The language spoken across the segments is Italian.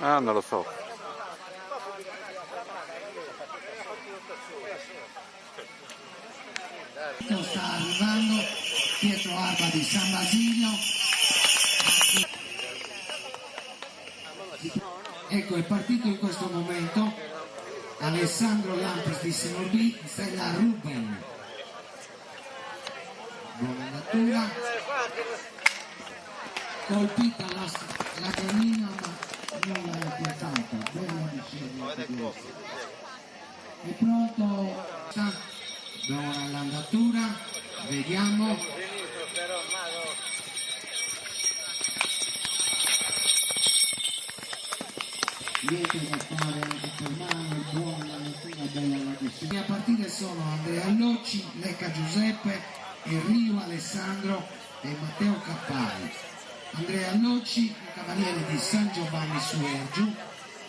Ah, non lo so. Sta arrivando Pietro Alba di San Basilio. Ecco, è partito in questo momento Alessandro Lampis di Senorbì, Stella Ruben. Buona natura, colpita la canina ma non l'ha piantata, bella discesa. È pronto, buona l'andatura, vediamo. niente da fare anche per mano, buona, una bella la decisione. A partire sono Andrea Allocci, Lecca Giuseppe, Enrio Alessandro e Matteo Cappari. Andrea Allocci, il cavaliere di San Giovanni su Ergiu,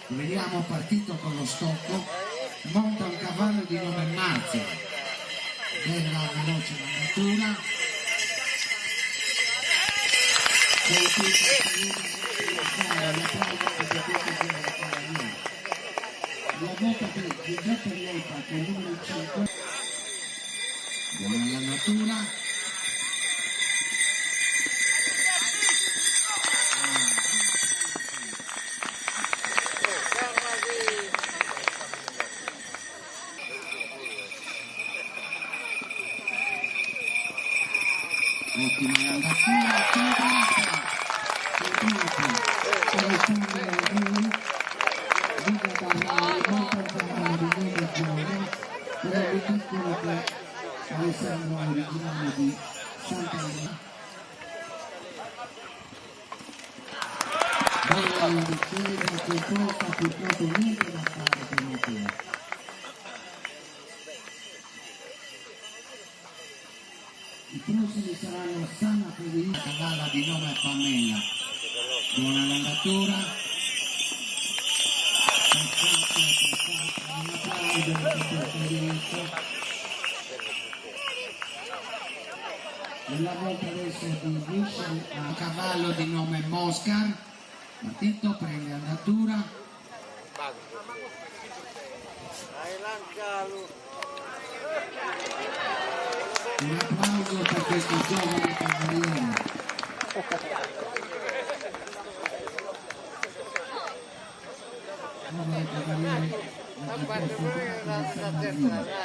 lo vediamo partito con lo stocco, monta un cavallo di nome Marzia, bella veloce andatura, la volta per Giuseppe Lepa che è il numero 5, buona la natura. Ottima l'andatura, Alessandro originale di Sant'Anna. Bella la difesa che porta purtroppo niente da fare per Matteo. I prossimi saranno Sanna Federica, cavalla di nome Pamela. Buona l'andatura. Un applauso per Federico. E la volta adesso di Michel a cavallo di nome Moscar. Partito, prende andatura. Un applauso per questo giovane cavaliere.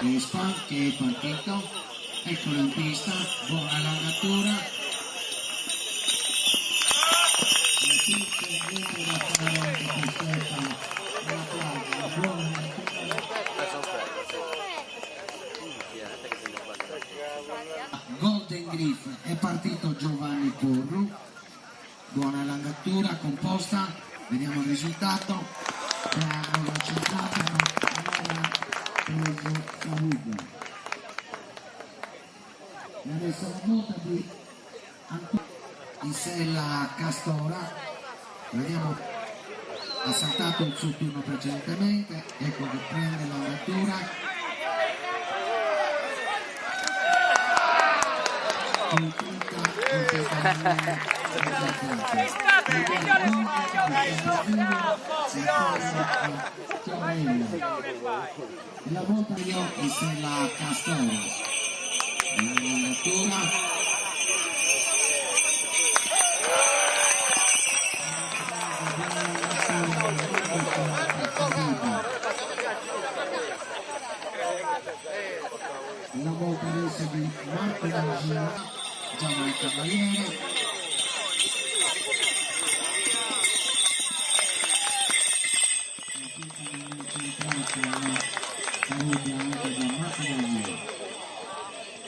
Vespa che è partito, eccolo in pista, buona l'andatura. Golden Griff è partito Giovanni Porru, buona l'andatura composta, vediamo il risultato, triangolo centrato, non ha preso Saluga. E adesso la volta di in sella Castora, vediamo, ha saltato il suo turno precedentemente, ecco che prende l'andatura. La volta io in sella Castora, l'andatura. La volta adesso di Marco D'Angelo, giovane cavaliere.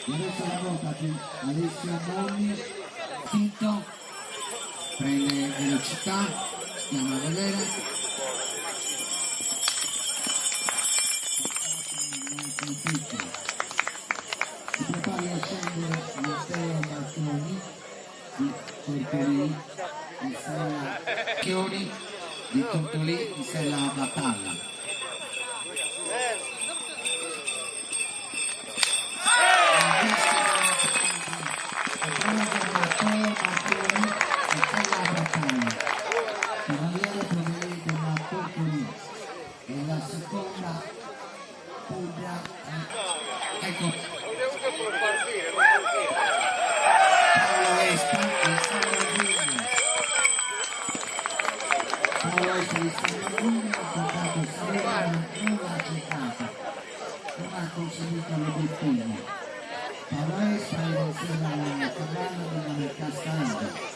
E adesso la volta di Alessio Monni, finto, prende velocità, stiamo a vedere. Si prepara a scendere Matteo Marconi di Tortolì in sella Chioni di Tortolì in sella Battaglia. Cavaliere proveniente da Tortolì e la seconda Puglia, ecco Paolo Espa di San Martino. Paolo Espa di San Martino ha portato Serena, non l'ha accettata, non ha conseguito l'obiettivo. Paolo Espa era insieme al cavallo della Castello.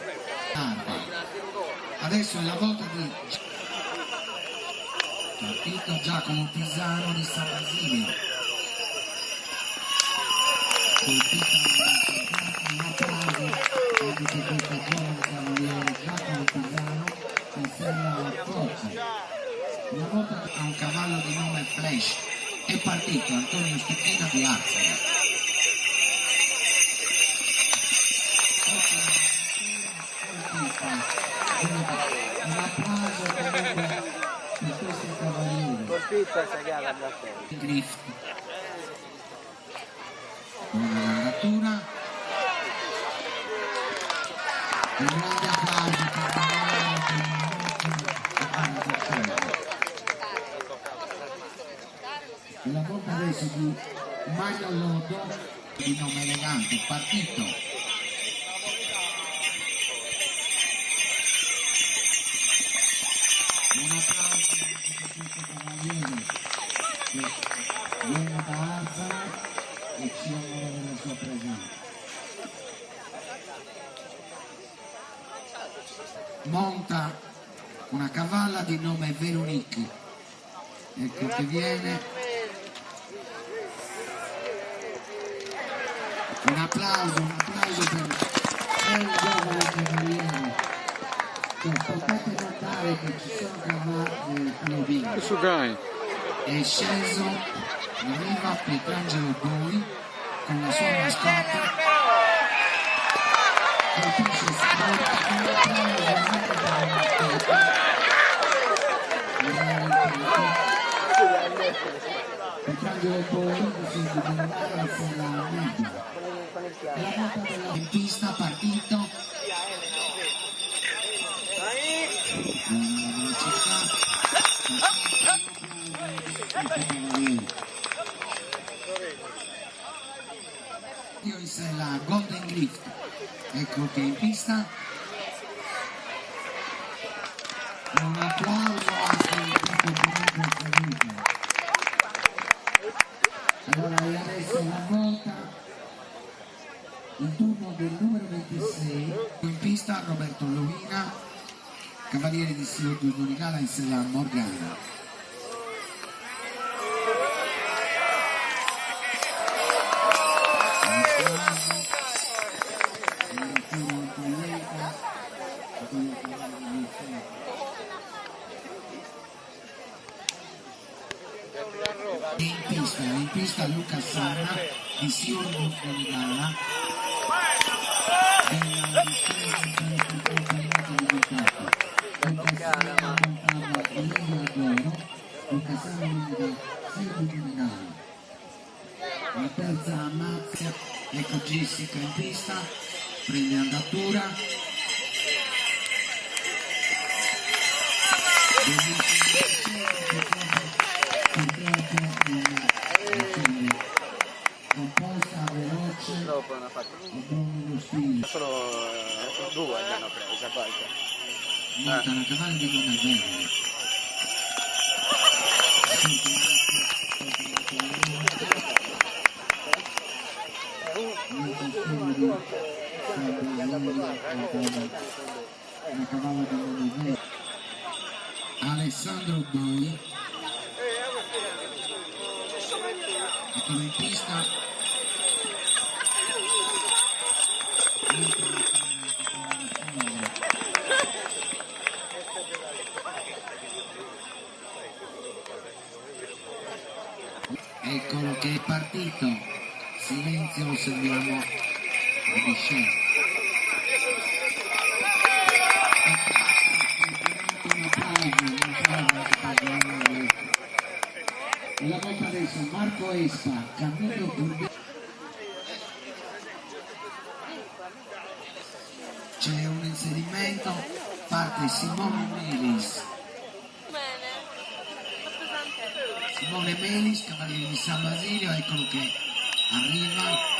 Adesso è la volta di partito Giacomo Pisano di San Basilio. Colpita un applauso anche per questo giovane cavaliere Giacomo Pisano che sembra a Forza. Una volta a un cavallo di nome Flash è partito Antonio Stucchina di Arzara. Un applauso comunque per questi cavalieri. Griff. Buona l'andatura. Un grande applauso per la volta adesso di Mario Lodo di nome elegante, partito. Un applauso anche per questo cavaliere che viene da Arzara e ci onora della sua presenza. Monta una cavalla di nome Veronique, ecco che viene. Un applauso per il giovane cavaliere, che potete notare che ci sono cavalli all'ovino. È sceso, arriva Pietrangelo Boi con la sua mascotte, colpisce Stavolta con un applauso veramente per la mascotte. Pietrangelo Boi si diventare la media. La volta in pista, partito. Buona velocità. Io in sé la Golden Griff, ecco che è in pista. Un applauso anche in tutto il saluto. Allora adesso la volta. Il turno del numero 26, in pista Roberto Lovina, cavaliere di Silvio Donicala in sella Morgana. In pista Luca Sanna di Silvio Donicala. Della difesa per il compagnato di Ducato, Lucassano montava Livia d'Oro, Lucassano linea Silvio Dominale. La terza ammazza, ecco Jessica in pista, prende andatura. Composta, veloce, dopo hanno fatto solo due hanno preso a volte. Monta una cavallo di nome Venere. Una cavallo di nome Venere. Alessandro Boi. Eccolo in pista. Eccolo che è partito. Silenzio, osserviamo la discesa. E la volta adesso Marco Espa, Camillo Burbe. C'è un inserimento, parte Simone Melis. Simone Melis, cavaliere di San Basilio, eccolo che arriva.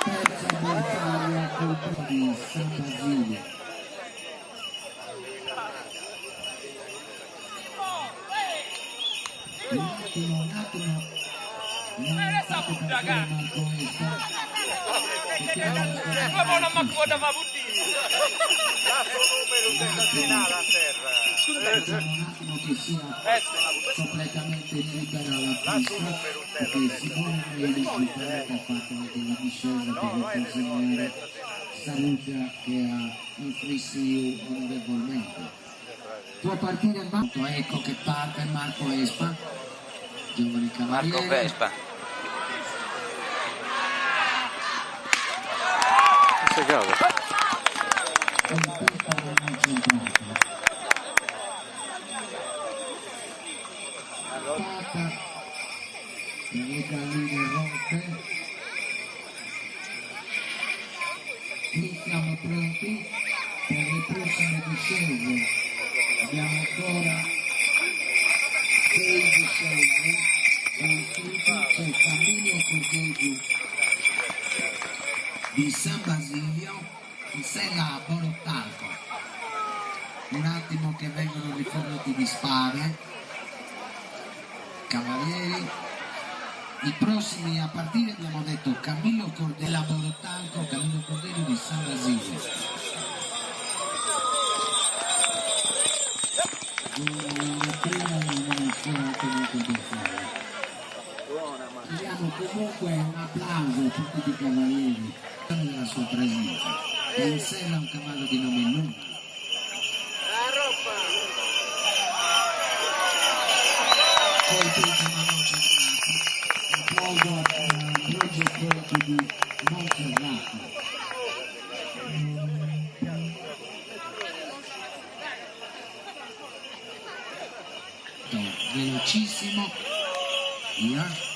Terza avversaria colpo di San Basilio. Un attimo, non state partire Marco Espa. Un attimo che sia completamente libera la pista. perché Simone Meli ha fatto anche la discesa per consegnare salute che ha inflissivo onorevolmente. Può partire il banco, ecco che parte Marco Vespa, giovane cavaliere. Marco Vespa. Che cosa? Con pista non centrata. Pata, le galline rotte. Qui siamo pronti per le prossime discese. Abbiamo ancora 6 discese. C'è Camillo Corteggio di San Basilio in sella a Borottalco. Un attimo che vengono riforniti di spade, cavalieri. I prossimi a partire abbiamo detto Camillo Cordello a Borottalco, Camillo Cordello di San Basilio. Una prima eliminazione tenuta di fare. Diamo comunque un applauso a tutti i cavalieri della sua presenza. E in sella un cavallo di nome Luna. Colpito ma non centrato. Applauso a progetto di Monserrato. Velocissimo, via.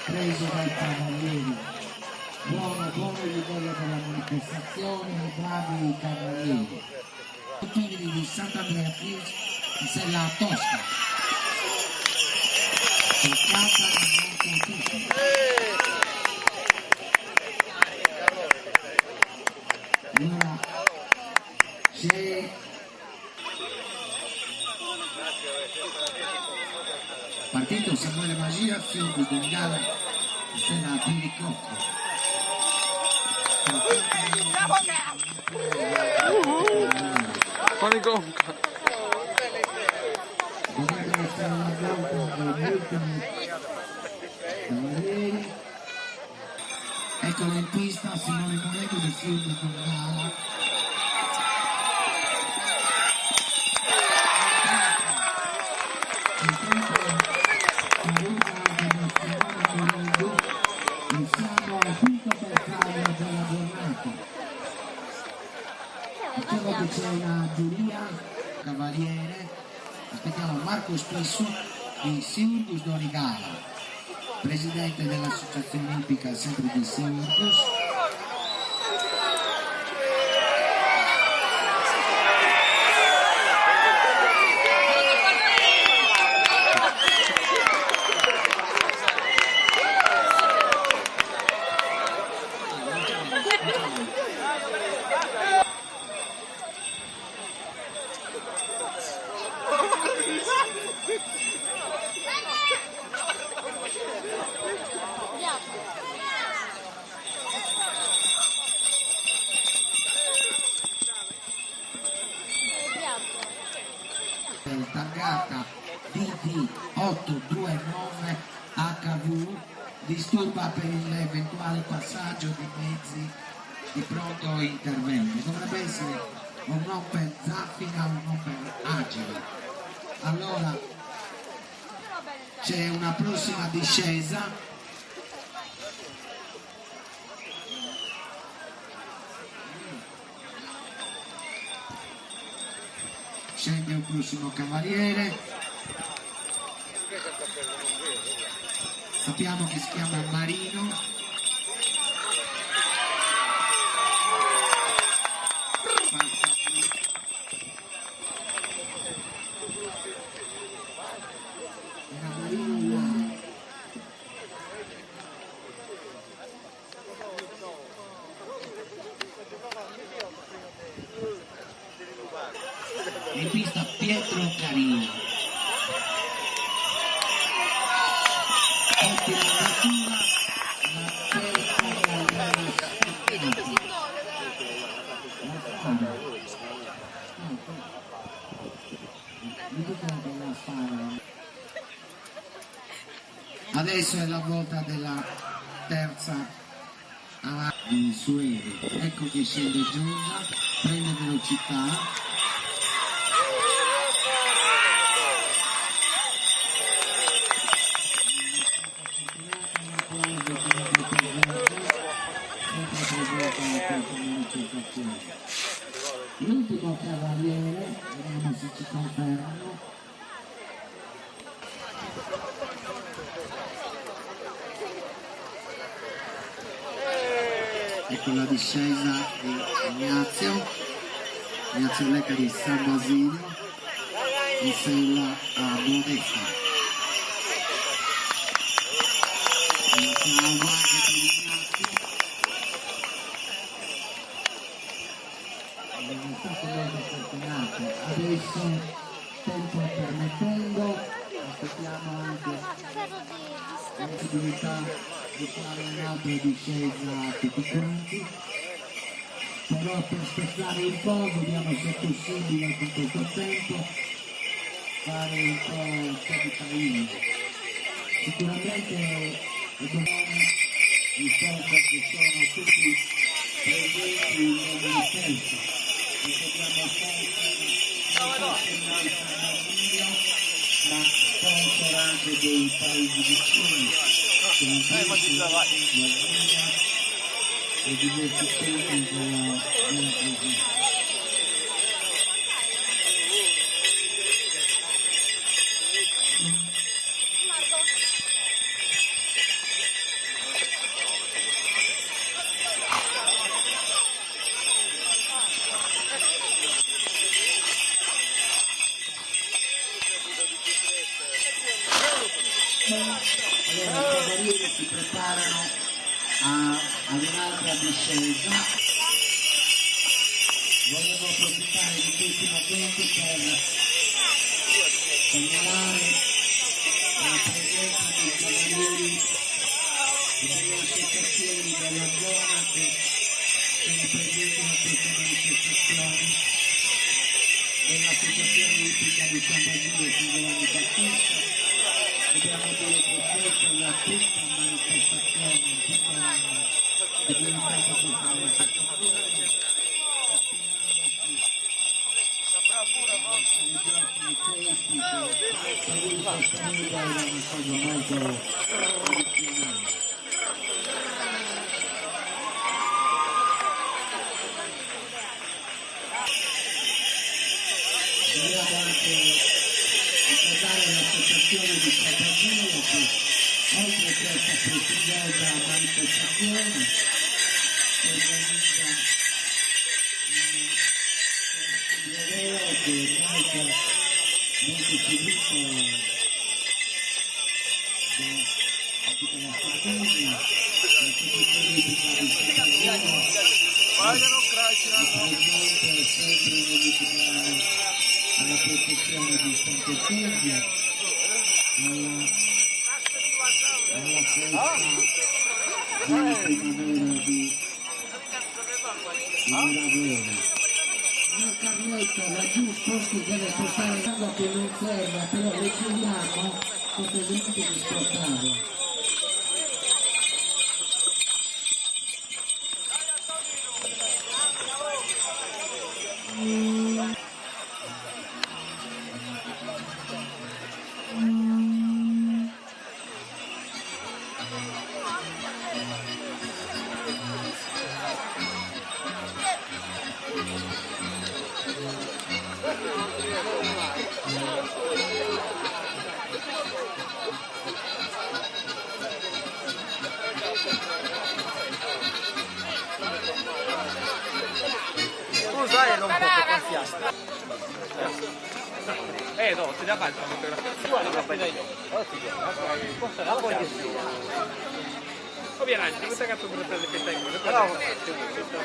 Preso dai cavalieri. Buono livello della manifestazione, bravi i cavalieri. Tutti di Sant'Andrea Fields in sella a Tosca. Toccata ma non colpita. Allora c'è partito Samuele Magia, figlio di Bengala, insieme a Piricocco. Con i conca. Dovrebbe essere una volta degli ultimi cavalieri. Eccolo in pista Simone Moretti del figlio di Bengala. Siamo al quinto bersaglio della giornata. Dicevo che c'è una giuria cavaliere. Aspettiamo Marco Spisso di Siurgus Dorigala, presidente dell'associazione ippica sempre di Siurgus. Targata DD829 HV disturba per l'eventuale passaggio di mezzi di pronto intervento. Dovrebbe essere un Opel Zaffina o un Opel Agile. Allora c'è una prossima discesa. Scende il prossimo cavaliere. Sappiamo che si chiama Marino. Era Marino là. In pista Pietro Carino. Ottima natura, la terza gallina scottata. La Adesso è la volta della terza di Sueri. Ecco che scende Giunta, prende velocità. L'ultimo cavaliere, vediamo se ci confermano. Ecco la discesa di Ignazio Lecca di San Basilio in sella a Modesta. Un calmo anche per Ignazio. È stato molto fortunato. Adesso, tempo permettendo, aspettiamo anche la possibilità di fare un'altra discesa tutti quanti, però per spezzare un po' vediamo se è possibile con questo tempo fare un po' di cammino. Sicuramente è domani il tempo che sono tutti presenti nel manifesto e dobbiamo ma sponsor anche dei paesi vicini che non sono e diversi tempi della presenza. Allora i cavalieri si preparano ad un'altra discesa. Volevo approfittare di questi momenti per segnalare la presenza dei cavalieri e delle associazioni della zona che sono presenti in questa manifestazione, dell'associazione Ippica di San Basilio e San Giovanni Battista. Dobbiamo dire che questa è la quinta manifestazione in tutto l'anno che viene fatta questa manifestazione. I giochi questi che per il costruito era una cosa molto tradizionale. Dobbiamo anche ricordare l'associazione di San Basilio che oltre a questa prestigiosa manifestazione organizza un jubileo che è molto seguito da tutta la Sardegna, l'Istituto Olimpico di San Basilio, presente sempre nell'ultimo anno alla protezione di Sant'Eterno, alla festa di primavera di Miravera. Signor Carletto, laggiù sposti deve spostare l'acqua che non serve, però le chiediamo cortesemente di spostarla. Sai, non può confiare. No, ti dà falta la fotografia. Oh, vieni avanti, questa cazzo per prendere che tengo.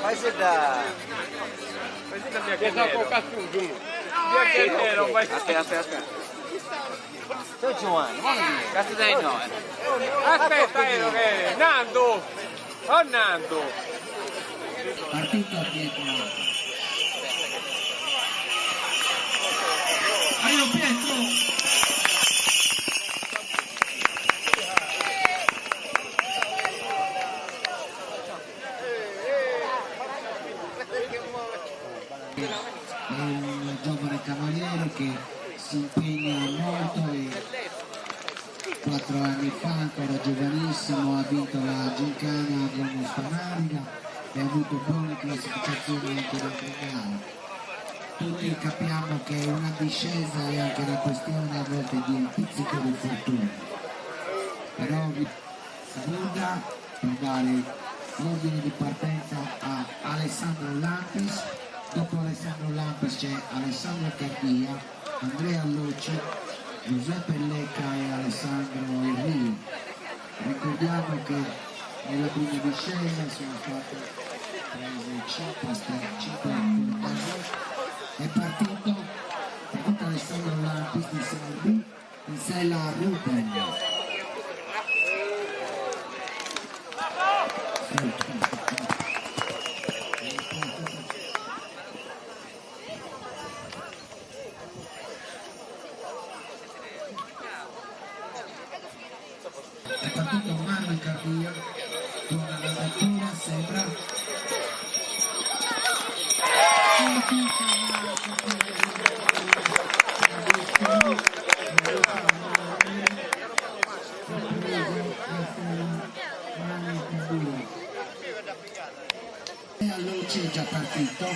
Fai se da... Fai da mia che vai. Aspetta. Ciao Giovanni, cazzo dai no. Aspetta, che Nando! Oh Nando! Partito a Pietrata. è un giovane cavaliere che si impegna molto e 4 anni fa, ancora giovanissimo, ha vinto la Gincana con Spanariga e ha avuto buone classificazioni anche nel gara. Tutti capiamo che una discesa è anche una questione a volte di un pizzico di fortuna, però vi saluta per dare l'ordine di partenza a Alessandro Lampis. Dopo Alessandro Lampis c'è Alessandro Cardia, Andrea Loci, Giuseppe Lecca e Alessandro Enrio. Ricordiamo che nella prima discesa sono state prese 5 puntate. È partito Alessandro Lampis di Serbi, in sella Ruben. È partito Manuel Cardia con la battuta, sembra. E allora c'è già partito.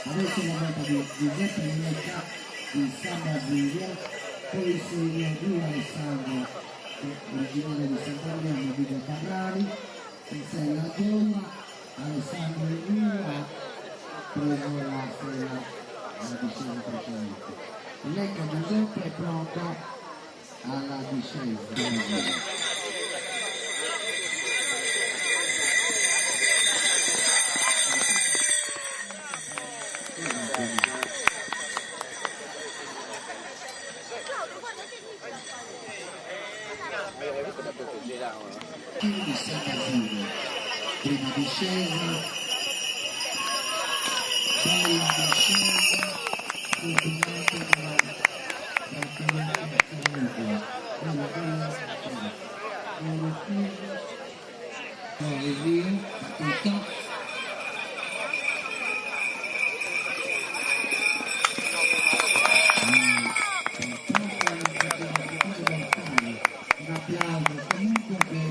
Adesso la volta di Giuseppe Lecca di San Basilio, poi segue Dio Alessandro, originale di Sant'Adriano di Villa Carrari, in sella Gioia, Alessandro Enrio ha preso la sella alla discesa precedente. Lecca Giuseppe è pronto alla discesa. Di Sant'Adriano, prima discesa, bella discesa, continuate da Enrio, partito. Un applauso comunque che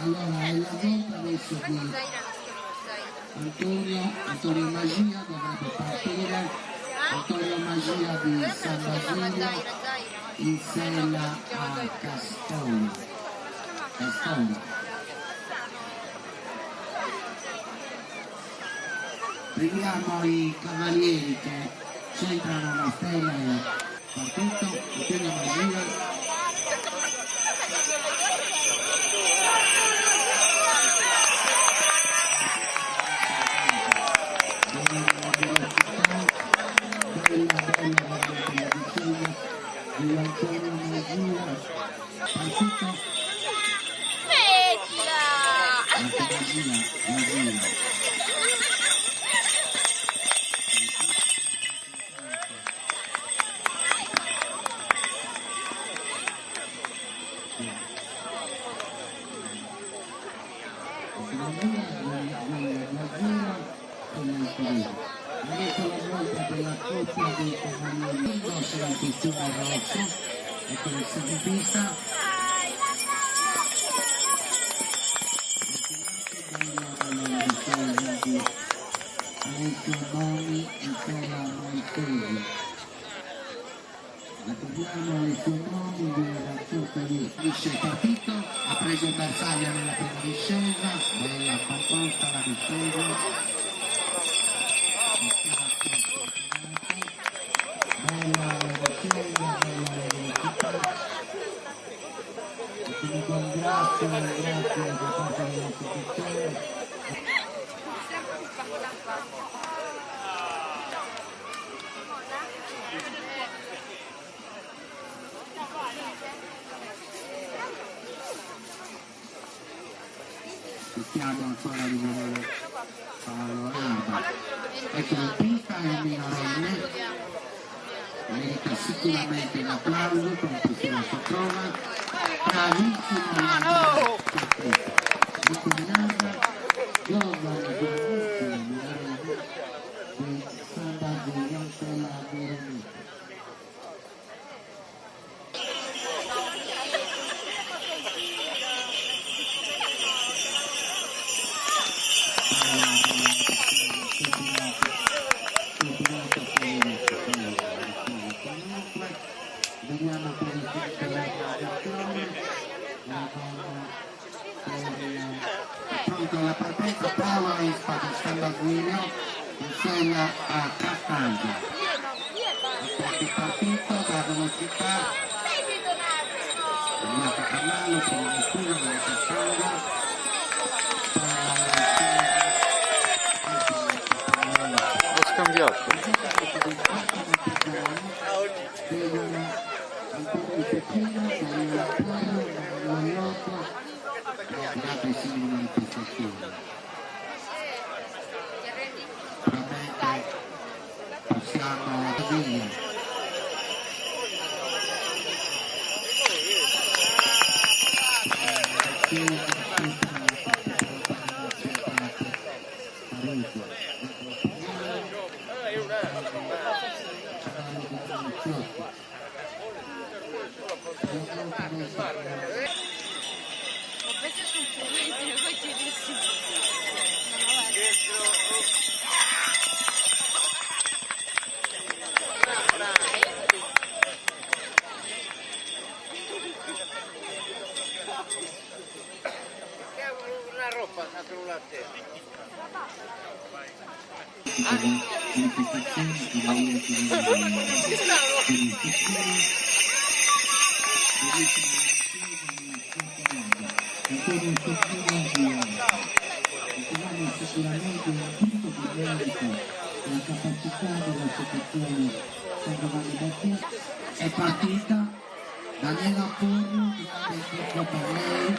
Allora è la volta adesso di Antonio Magia, dovrebbe partire. Antonio Magia di San Basilio. in sella a Castola. Prendiamo i cavalieri che centrano la stella e partito, continuiamo a giro. Il costume rosso, ecco il seguipista. Alessio Nomi in sella a Montesi. Ricordiamo Alessio Nomi di finisce il partito, ha preso il bersaglio nella prima discesa, bella composta la discesa. Grazie da parte dell'istituzione. Cerchiamo ancora di vedere Paolo Arba. Ecco in pista è un minorenne, merita sicuramente un applauso per questa sua prova. Bravissimo ricombinata, giovane, bravissimo del Samba di Antola Veronica. Vediamo per il tempo pronto alla partenza. Paolo Espa di Samba Guiglio in sella a Castaglia. Il partito da velocità Renato Carnallo per il destino della Castaglia. Ho scambiato. Possiamo dire sicuramente un punto di merito la capacità dell'associazione San Giovanni Battista. È partita Daniela Forno, grande tifo per lei,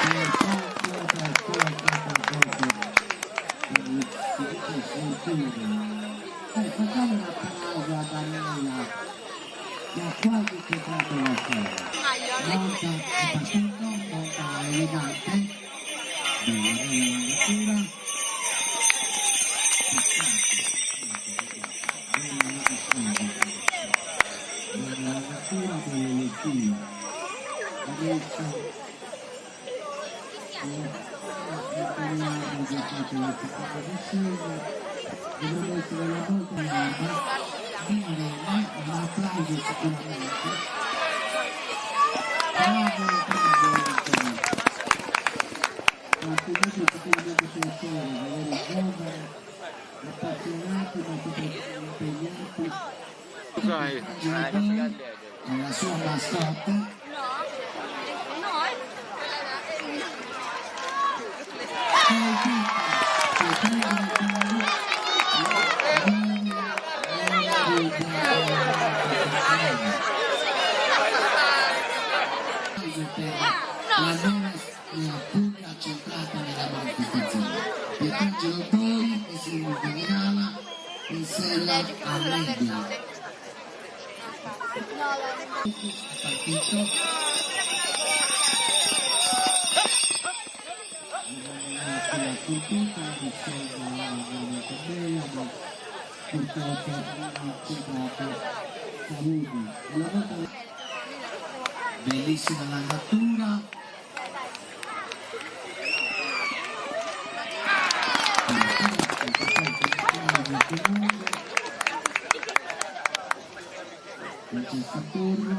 per Conco, per sua facciamo un applauso a Daniela che ha quasi centrato la sera. Monta è partito, monta elegante, bella la lettura, bella lettura, bella lettura. Adesso abbiamo già fatto la seconda discesa, dovrebbe essere la volta larga, vantaggio sicuramente. Bravo, attività sicuramente piacere, vedere giovani, appassionati, ma soprattutto impegnati. Dai. Con la sua mascotte. La zona pubblica centrata nella manifestazione. Pietangelo poi e Silvio Camerala in sella a media. Partito. La cultura discesa veramente bella, ma purtroppo non ha accettato saluti. Bellissima la natura. Francesco Turro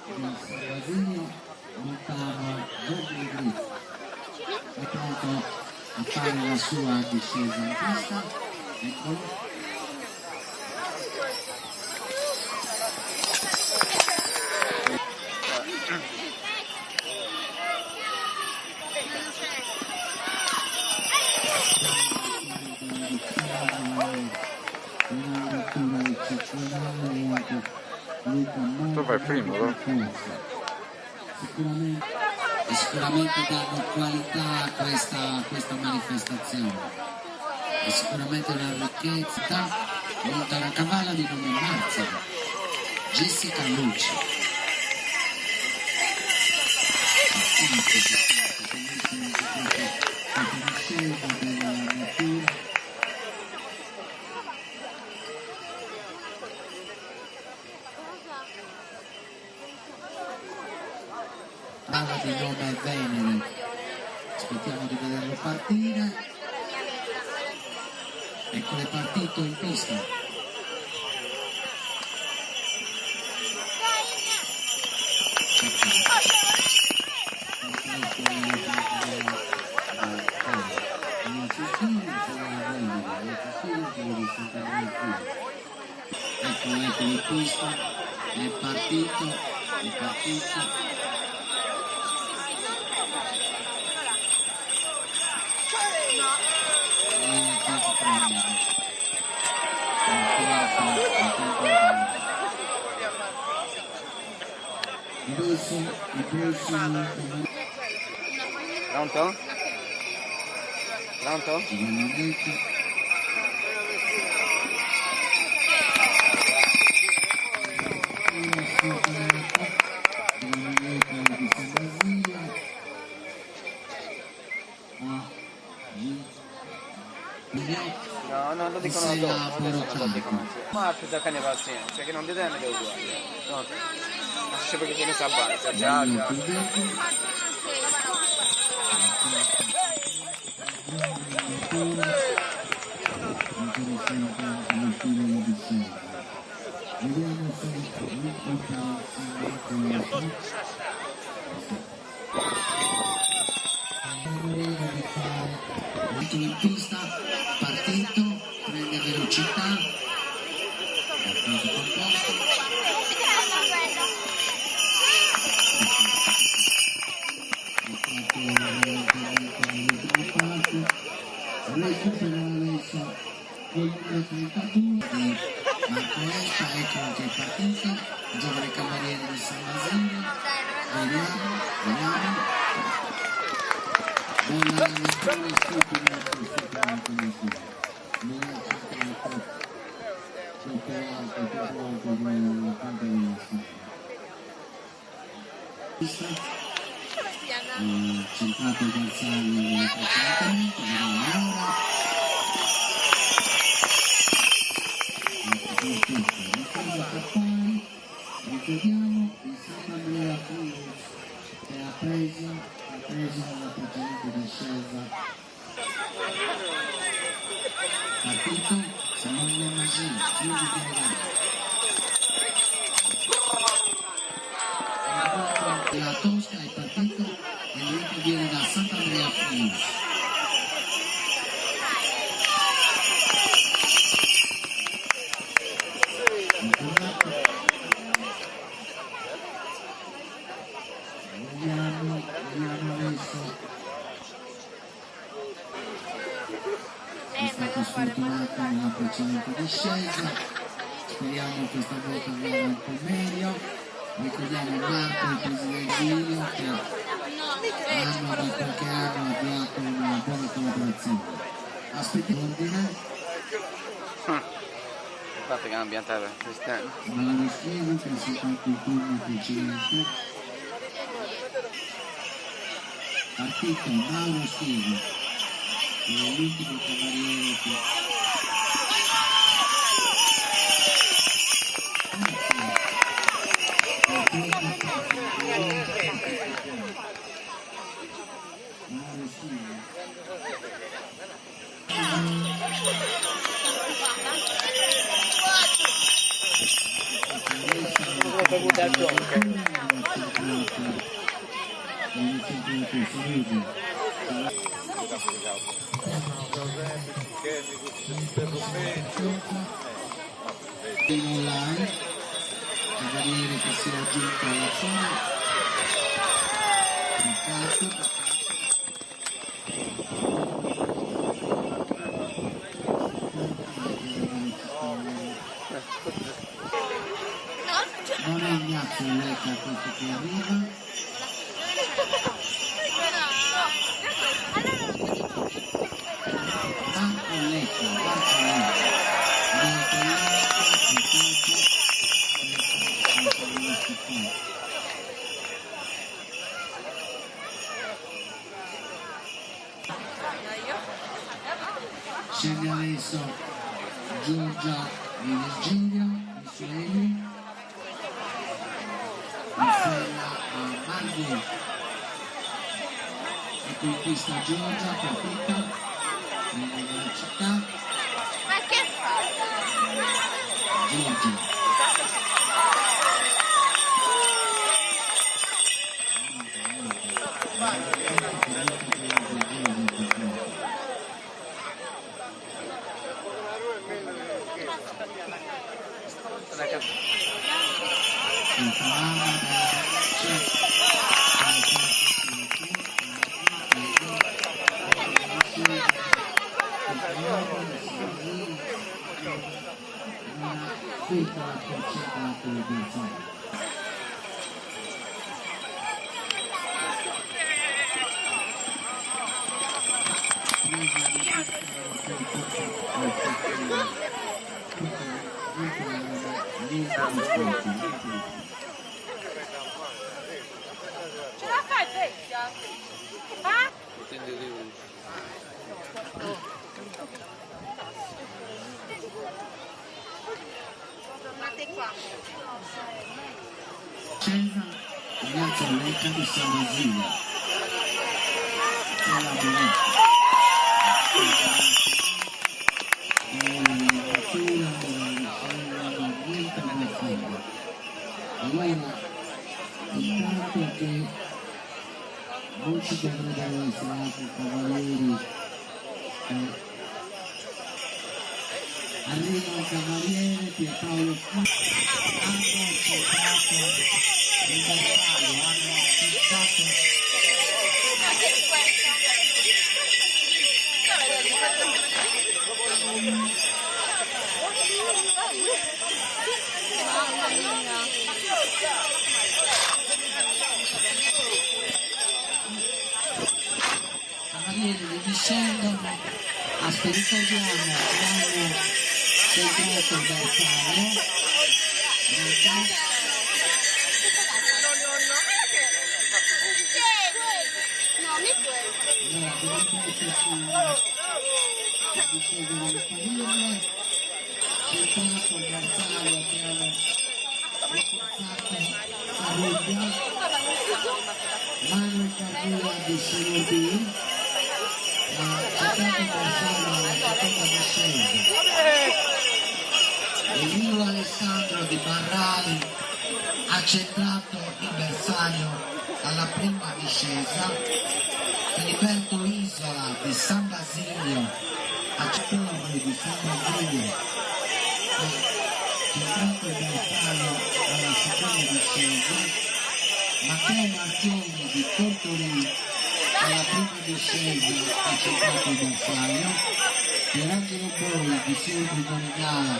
del Sarvasino, Montano Giorgio Griff è pronto a fare la sua discesa in pista. Eccolo. Tu vai primo, no? Sicuramente danno qualità a questa manifestazione. È sicuramente una ricchezza. Monta la cavalla di nome Marza, Jessica Lucci. Di nome Venere, aspettiamo di vederlo partire. Ecco, è partito in pista. Ecco in pista, è partito. Pronto? Pronto? No, non lo dicono dopo, adesso non lo dicono. Ma da cane pazienza, che non ti teme devo guardare. No. Ma c'è perché ne sa basta, già. Vediamo se in pista, partito, prende velocità, partito composto. Recupera adesso con il 32 Marco Letta, ecco che è partito, giovane cavaliere di San Basilio. Vediamo. Bella lettura stupida non è troppo alto della parte della strada. Centrato il bersaglio precedentemente, vediamo ora. Ricordiamo il Sant'Andrea Furious che ha preso nella precedente discesa. Partito Simone Maggi, chiudi di Tosca è partito, Enrico viene da Sant'Andrea Frius. Vediamo adesso. È stato sfortunato nella precedente discesa, speriamo questa volta vada un po' meglio. Ricordiamo Marco e il presidente Ilio che hanno da qualche anno avviato una buona collaborazione. Aspettiamo l'ordine. Guardate che è ambientata quest'anno. Mauro Schiavo che ha saltato il turno precedente. Partito Mauro Schiavo, che è l'ultimo cavaliere che... in online, cavaliere che si è aggiunto alla zona, non è Ignazio Lecca questo che arriva. Scende adesso Giorgia e Virgilio, i suoi, insieme a Margot, e conquista Giorgia, partita, nella città. Ma che fa? Giorgia. Ce la fai vecchia? Ah? Tornate qua. Cesa, Ignazio Lecca di San Basilio. C'è la Bonetta. Allora, intanto che non ci dovrebbero essere altri cavalieri, arriva un cavaliere, Pierpaolo Schifo, hanno cercato il bersaglio, hanno fissato. Cavalieri che discendono, ricordiamo, hanno centrato il bersaglio, dovrebbe esserci il difesa delle famiglie, centrato il bersaglio che hanno rafforzato Caruglia, Manuel Caruglia di Signor B, ha centrato il bersaglio alla seconda discesa. Emilio Alessandro di Barrali ha centrato il bersaglio alla prima discesa, Filiberto Isola di San Basilio, a Torre di San Basilio, centrato il bersaglio alla seconda discesa, Matteo Marchioni di Tortolì alla prima discesa ha centrato il bersaglio, Pierangelo Boi di Siena di Donegala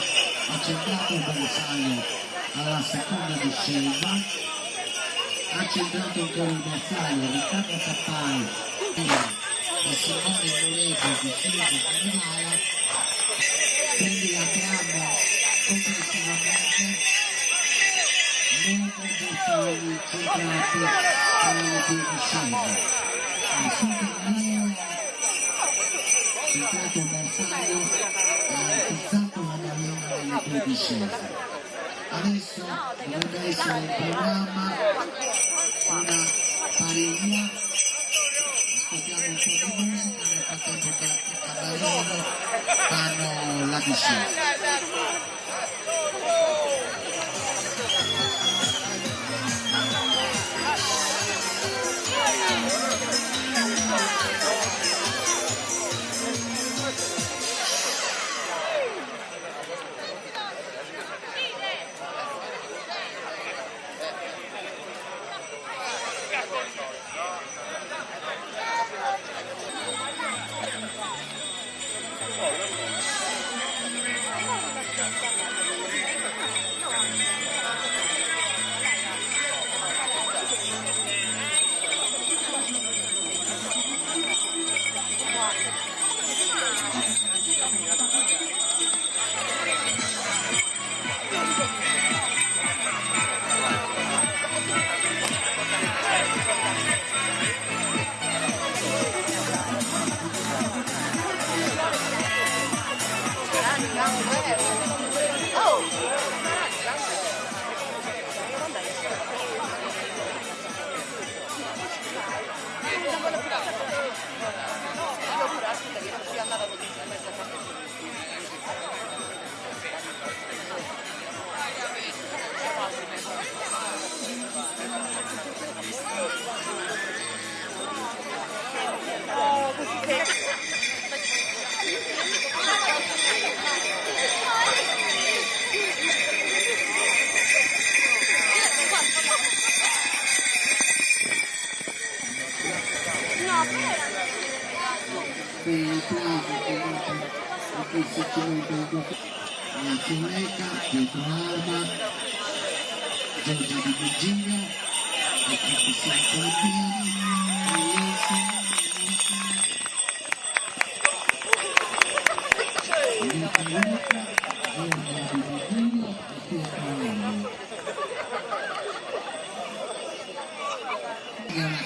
ha centrato il bersaglio alla seconda discesa, ha centrato ancora il bersaglio Riccardo Cappari e Simone Moleto di Siena di Donegala, quindi abbiamo complessivamente 9 bersagli centrati alle due discese. Centrato il bersaglio e fissato la balena nelle due discese. Adesso dovrebbe essere in programma una pariglia, ascoltiamo un po' di musica nel frattempo che i cavalieri fanno la discesa. Ciuleca, Pietro Arma, Giorgio Di Virgilio, e qui siamo è una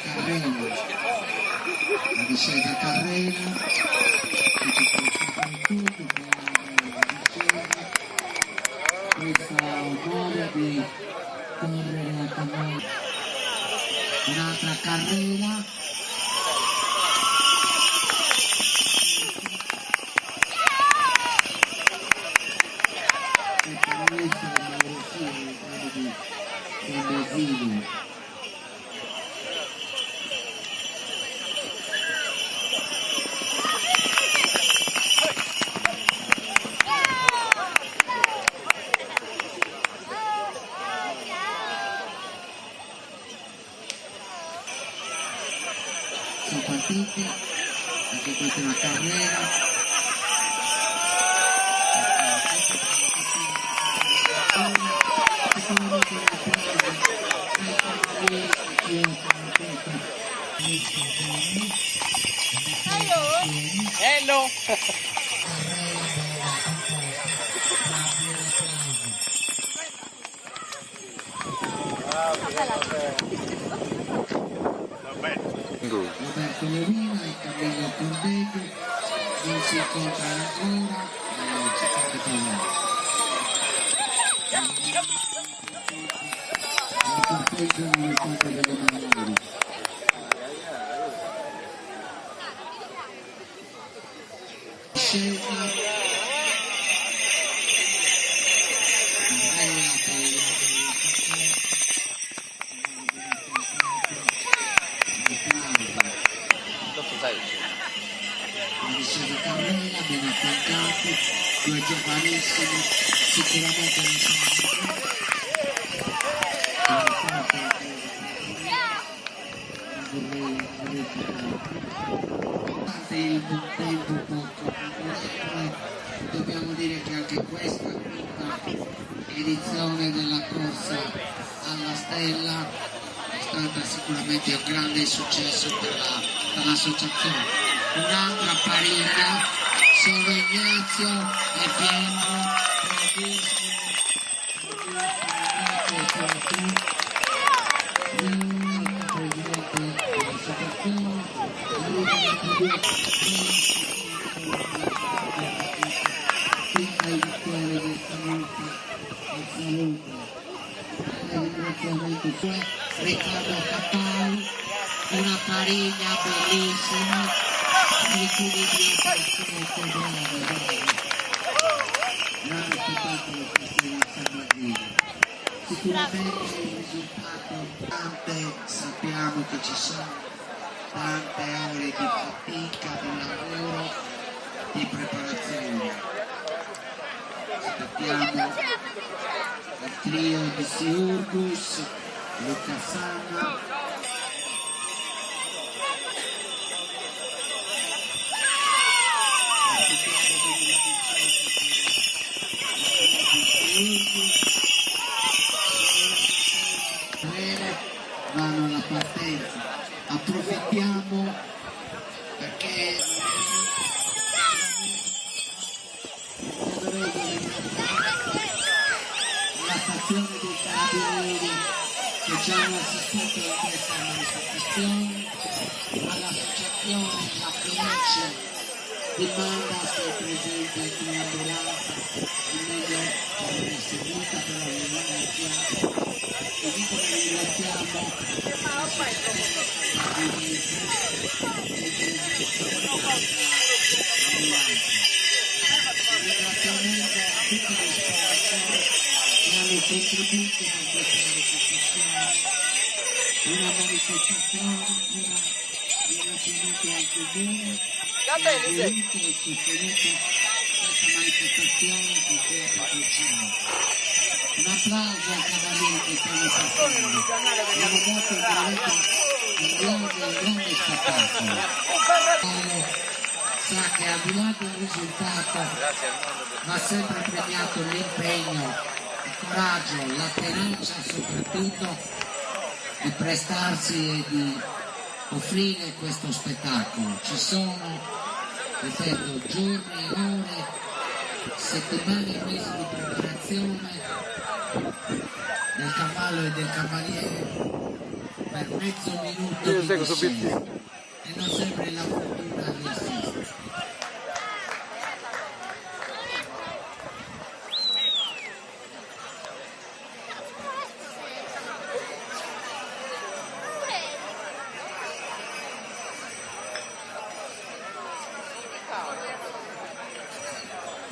carrera, la discesa carrera, questo modo di correre a cavallo, un'altra carrera, e per essere Mauricino in grado di San Basilio. Sono partiti, anche questa è una carriera. Hello! Roberto Lovina e Camillo Condetti non si incontrano ancora, ci fate parlare. Non parteggiano le cose delle maniere. Scesa affiancati, due giovanissimi, sicuramente non il buon tempo poco, dobbiamo dire che anche questa quinta edizione della corsa alla stella è stata sicuramente un grande successo per l'associazione. Un'altra pariglia sono Ignazio e Pietro, Riccardo Cappari, una pariglia bellissima, l'equilibrio perfetto, grande spettacolo stasera a San Martino. Sicuramente il risultato, tante sappiamo che ci sono tante ore di fatica, di lavoro, di preparazione. Aspettiamo il trio di Siurgus, Luca Sanna, vanno alla partenza. Approfittiamo perché la stazione dei Carabinieri che ci hanno assistito in questa manifestazione, all'associazione La Fenice di Mandas che è presente in ambulanza in meglio per aver seguito, per aver ringraziato, così come ringraziamo ringraziamento a tutti gli sponsor che hanno contribuito per questa manifestazione, una manifestazione, un ringraziamento al comune che ha voluto e sostenuto questa manifestazione con questo processo. Un applauso ai cavalieri che stanno passando, hanno dato veramente un grande spettacolo. Paolo sa che al di là del risultato va sempre premiato l'impegno, il coraggio, la tenacia soprattutto di prestarsi e di offrire questo spettacolo. Ci sono, ripeto, giorni e ore, settimane e mesi di preparazione del cavallo e del cavaliere per mezzo minuto di discesa e non sempre la fortuna vi assiste.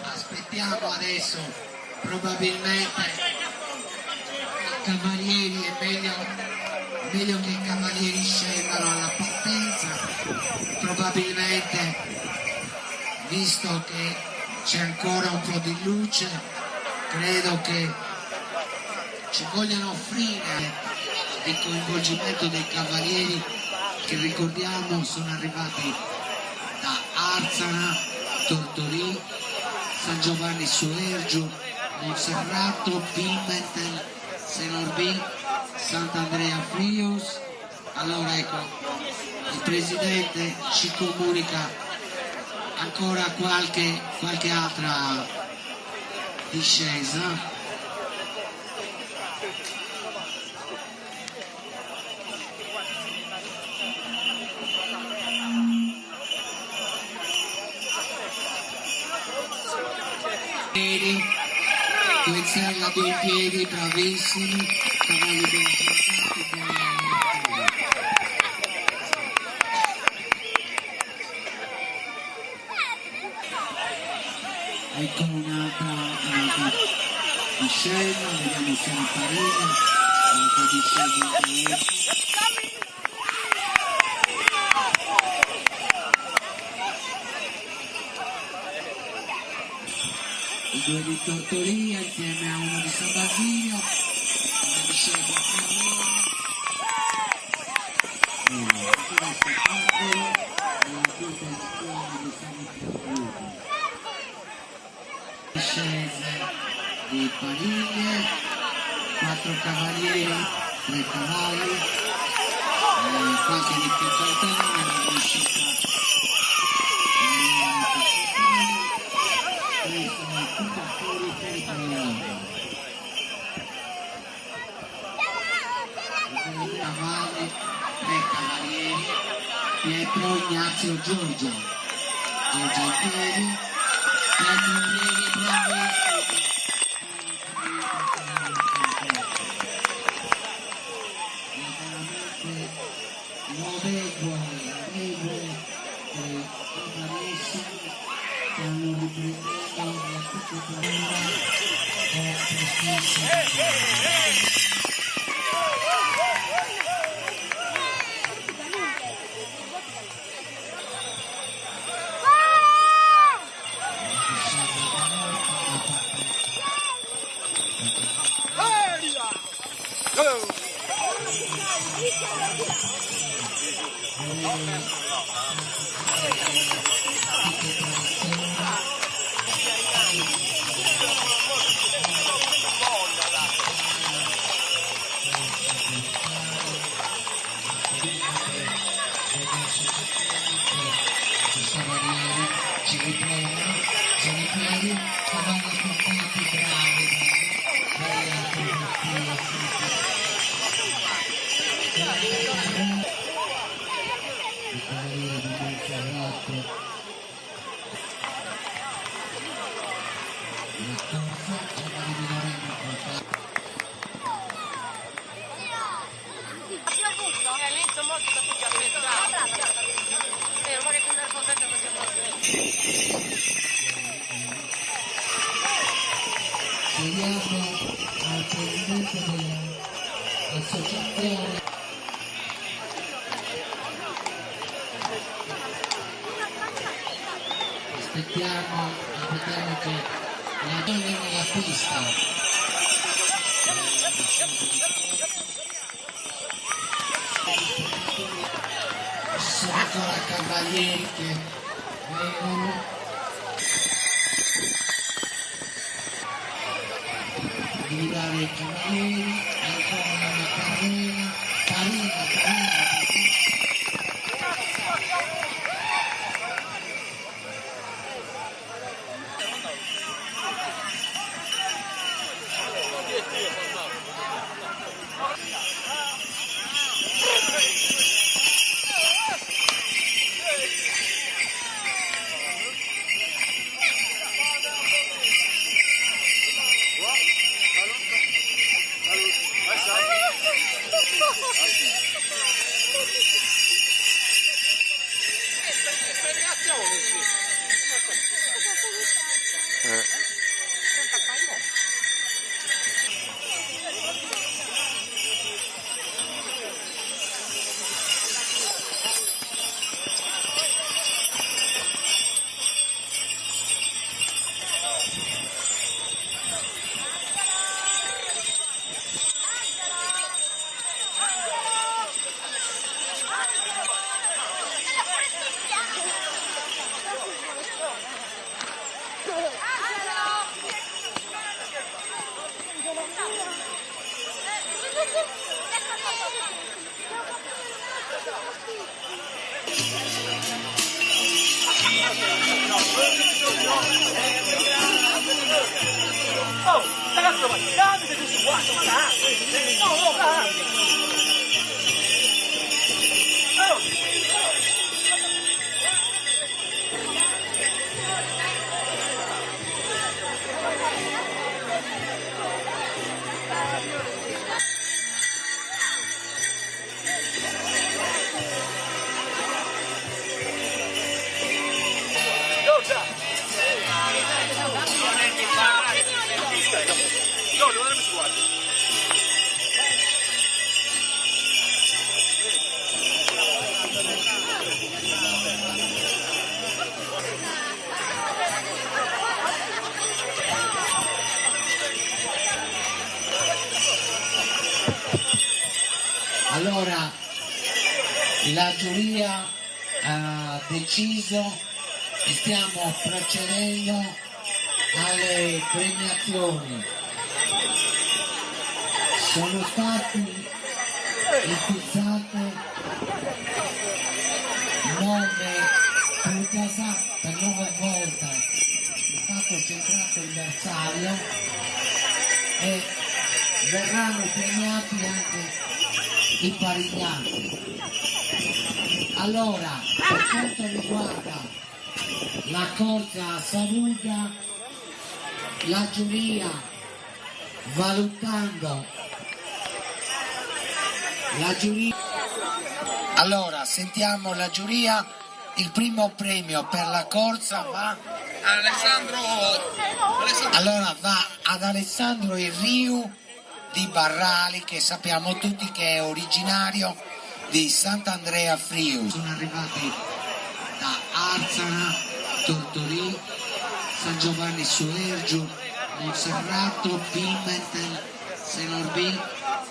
Aspettiamo adesso, probabilmente i cavalieri, è meglio che i cavalieri scendano alla partenza, probabilmente, visto che c'è ancora un po' di luce, credo che ci vogliano offrire il coinvolgimento dei cavalieri che, ricordiamo, sono arrivati da Arzana, Tortorì, San Giovanni Solergio, Monserrato, Pimentel, Senorbì, Sant'Andrea Frios. Allora ecco, il Presidente ci comunica ancora qualche altra discesa. Guizzella due piedi, bravissimi, cavalli ben affrontati, buoni. Ecco un'altra discesa, vediamo se la pariglia, un'altra discesa. due di Tortoria insieme a uno di San Basilio, una di Sceglie questo calcolo e la protezione di San Basilio. Discese di Paniglie, 4 cavalieri, 3 cavalli, qualche difficoltà nella riuscita. Cavalli, 3 cavalieri, Pietro Ignazio Giorgio in piedi, Pietro Negri bravissimi, 9 buoni, bravissimi, stanno riprendendo la tutta ci riprendono, sono i piedi che vanno ascoltati, bravi, bella copertina, il cavaliere di Monferrato, la corsa, cerca di minare il contatto. All'inizio molto da tutti a pensare. Ma che cosa potete Chiediamo al presidente dell'associazione aspettiamo che la donna nella pista sono ancora cavalieri che vengono guidare i cavalieri, ancora una carina. Oh, ragazzo, ma dammi che tu si guarda, No, devo andare su guardia. Allora la giuria ha deciso e stiamo procedendo alle premiazioni. Sono stati ipotizzate 9 per 9 volte è stato centrato il bersaglio e verranno premiati anche i parigliati. Allora, per quanto riguarda la corsa a Savuggia, la giuria, valutando la giuria. Allora, sentiamo la giuria. Il primo premio per la corsa va allora va ad Alessandro Il Riu di Barrali, che sappiamo tutti che è originario di Sant'Andrea Friuli. Sono arrivati da Arzana, Tortorì, San Giovanni Suergiu, Monserrato, Pimentel, Senorbì,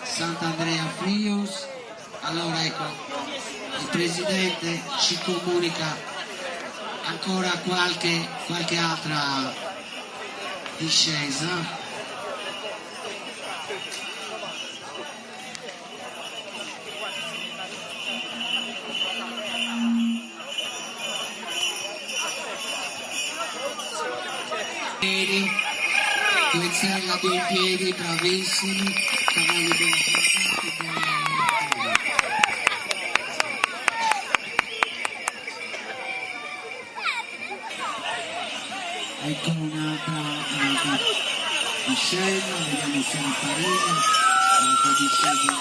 Sant'Andrea Frius. Allora ecco, il Presidente ci comunica ancora qualche altra discesa. Quezzella 2 piedi, bravissimi, cavalli ben affrontati, ecco un'altra discesa, vediamo se è farina, un'altra discesa.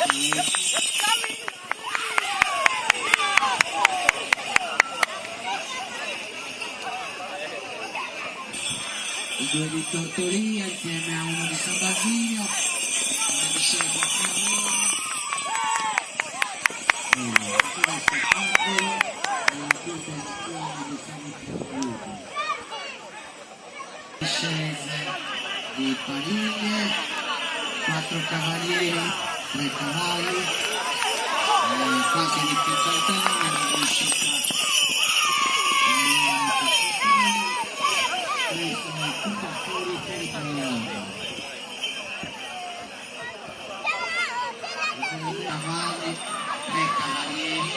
I due di Tortoria insieme a uno di San Basilio, una discesa discese di Pariglie, 4 cavalieri, 3 cavalli, qualche difficoltà nella riuscita. Cavalli, 3 cavalieri,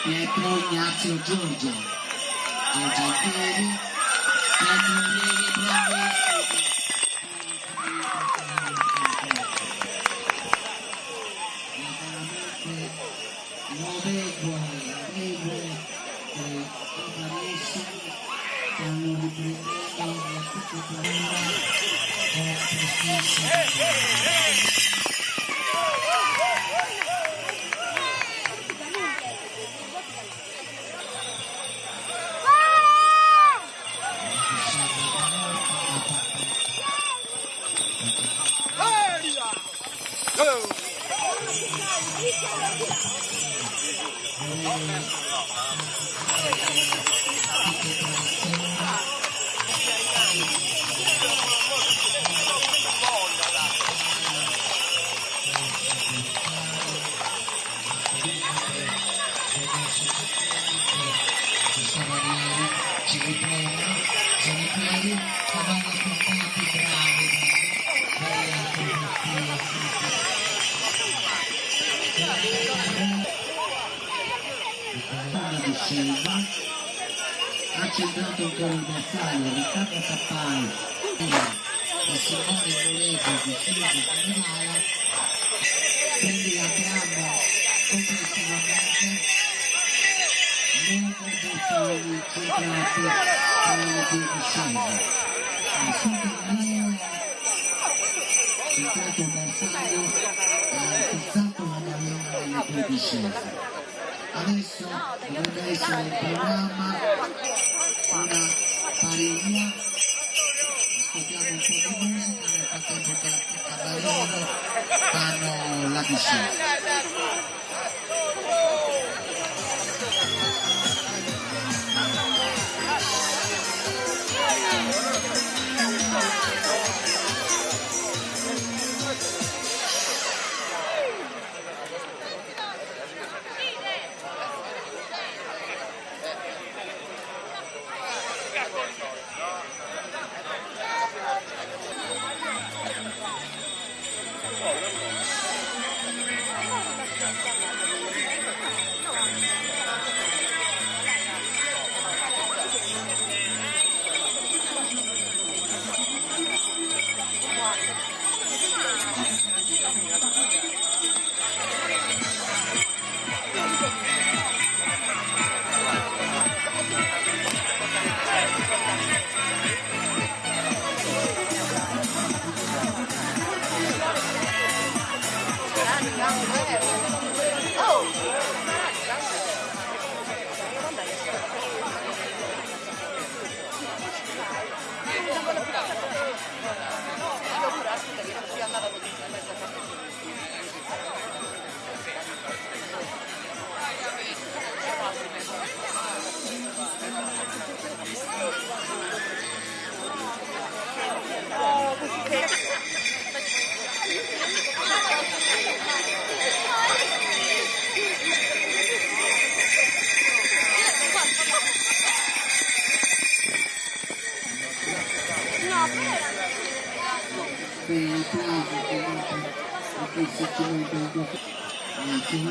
Pietro Ignazio Giorgio in piedi, Pietro Neri bravissimi, veramente notevole bravissimi, stanno riprendendo la cucciatura con prestissimo. Ha centrato ancora il bersaglio, Riccardo Cappani e Simone Moreto di Silvio Generale, quindi abbiamo complessivamente 9 bersagli centrati nelle 2 discese. Centrato il bersaglio e fissato la gallina nelle 2 discese. Adesso dovrebbe essere in programma una pariglia, ascoltiamo un po' di musica nel frattempo che i cavalieri fanno la discesa.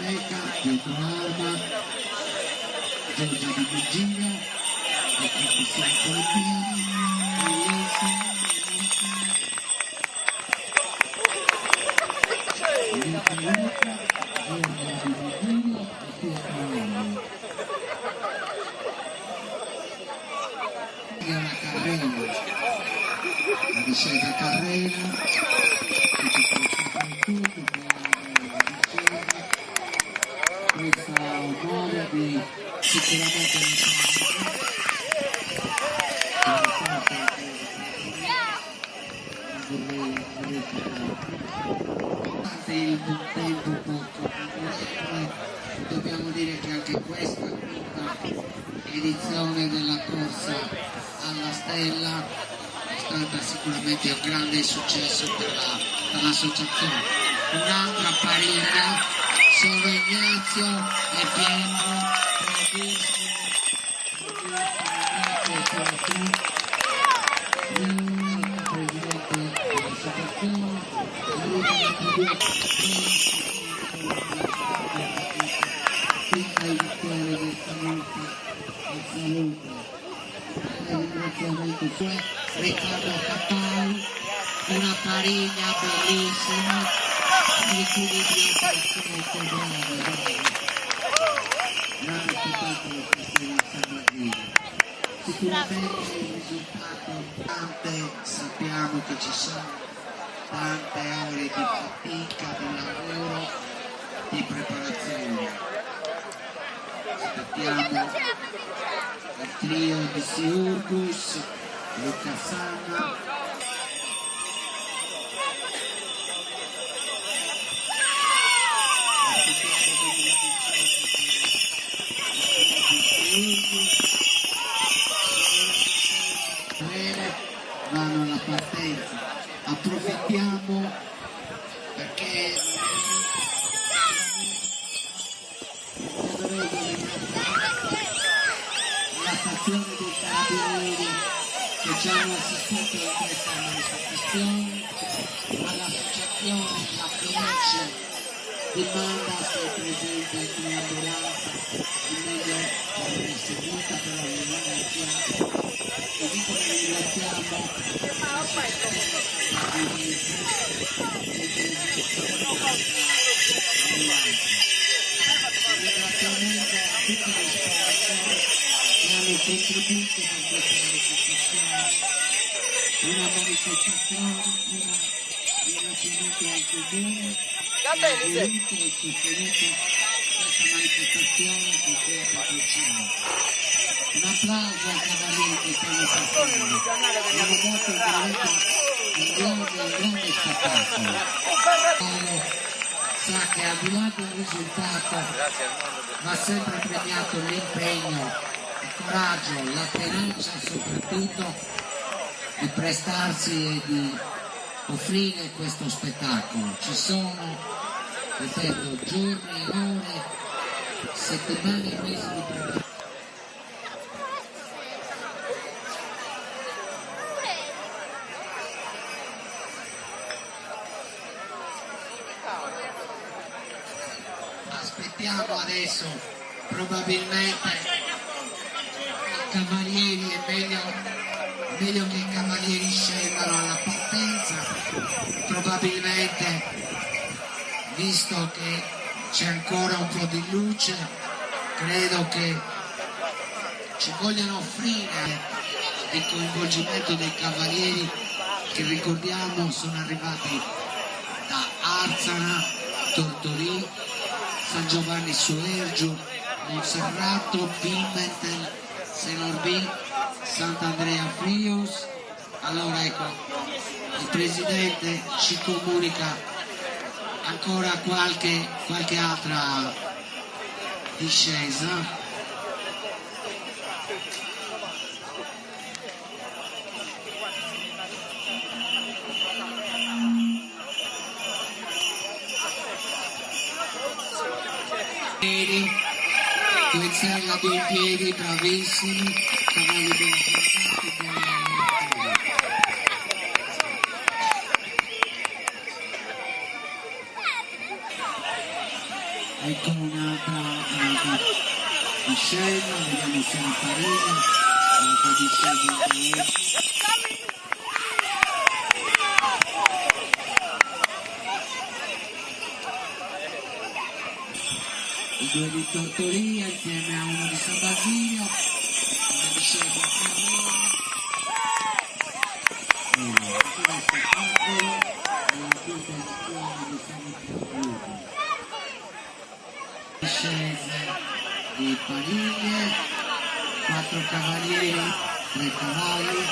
Leca, Pietro Arma, Giorgia Di Bugia, e qui siamo con i piedi, la carrera, la discesa carrera, questo modo di sicuramente il buon tempo poco, dobbiamo dire che anche questa quinta edizione della corsa alla stella è stata sicuramente un grande successo per l'associazione. Un'altra parina, sono Ignazio e Pietro, Riccardo Cappari, una pariglia bellissima, l'equilibrio perfetto, grande spettacolo stasera a San Martino. Sicuramente il risultato, tante sappiamo che ci sono tante ore di fatica, di lavoro, di preparazione. Aspettiamo il trio di Siurgus, Luca Sanna, vanno alla partenza. Approfittiamo perché la stazione dei carabinieri che ci hanno assistito in questa manifestazione, all'associazione La Fenice di Mandas che è presente in ambulanza in meglio per aver seguita, per aver ringraziato, così come ringraziamo l'associazione ringraziamento a tutti gli sponsor che hanno contribuito per questa manifestazione, un ringraziamento al comune che ha voluto e sostenuto questa manifestazione con cui patrocinato. Un applauso ai cavalieri che stanno passando, hanno dato un grande spettacolo. Paolo sa che al di là del risultato va sempre premiato l'impegno, il coraggio, la tenacia soprattutto di prestarsi e di offrire questo spettacolo. Ci sono, ripeto, giorni, ore, settimane e mesi di preparazione. Aspettiamo adesso probabilmente i cavalieri, è meglio che i cavalieri scendano alla partenza, probabilmente visto che c'è ancora un po' di luce, credo che ci vogliano offrire il coinvolgimento dei cavalieri che ricordiamo sono arrivati da Arzana, Tortorì, San Giovanni Suergiu, Monserrato, Pimentel, Senorbì, Sant'Andrea Frius. Allora ecco, il Presidente ci comunica ancora qualche altra discesa. Guizzella dei piedi, bravissimi, cavalli ben affrontati, ecco un'altra discesa, vediamo se la farina, un'altra discesa. I due di Tortoria insieme a uno di San Basilio, una discesa discese di Pariglie, 4 cavalieri, 3 cavalli,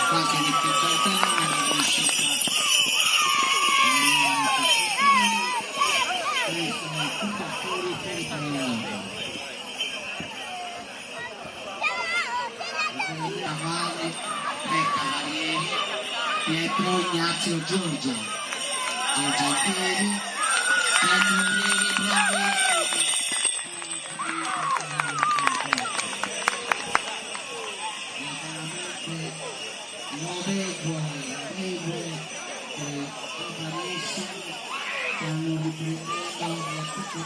qualche difficoltà nella riuscita. Cavalli, 3 cavalieri, Pietro Ignazio Giorgio in piedi, Pietro Negri bravissimi, 9 buoni, bravissimi, stanno riprendendo la tutta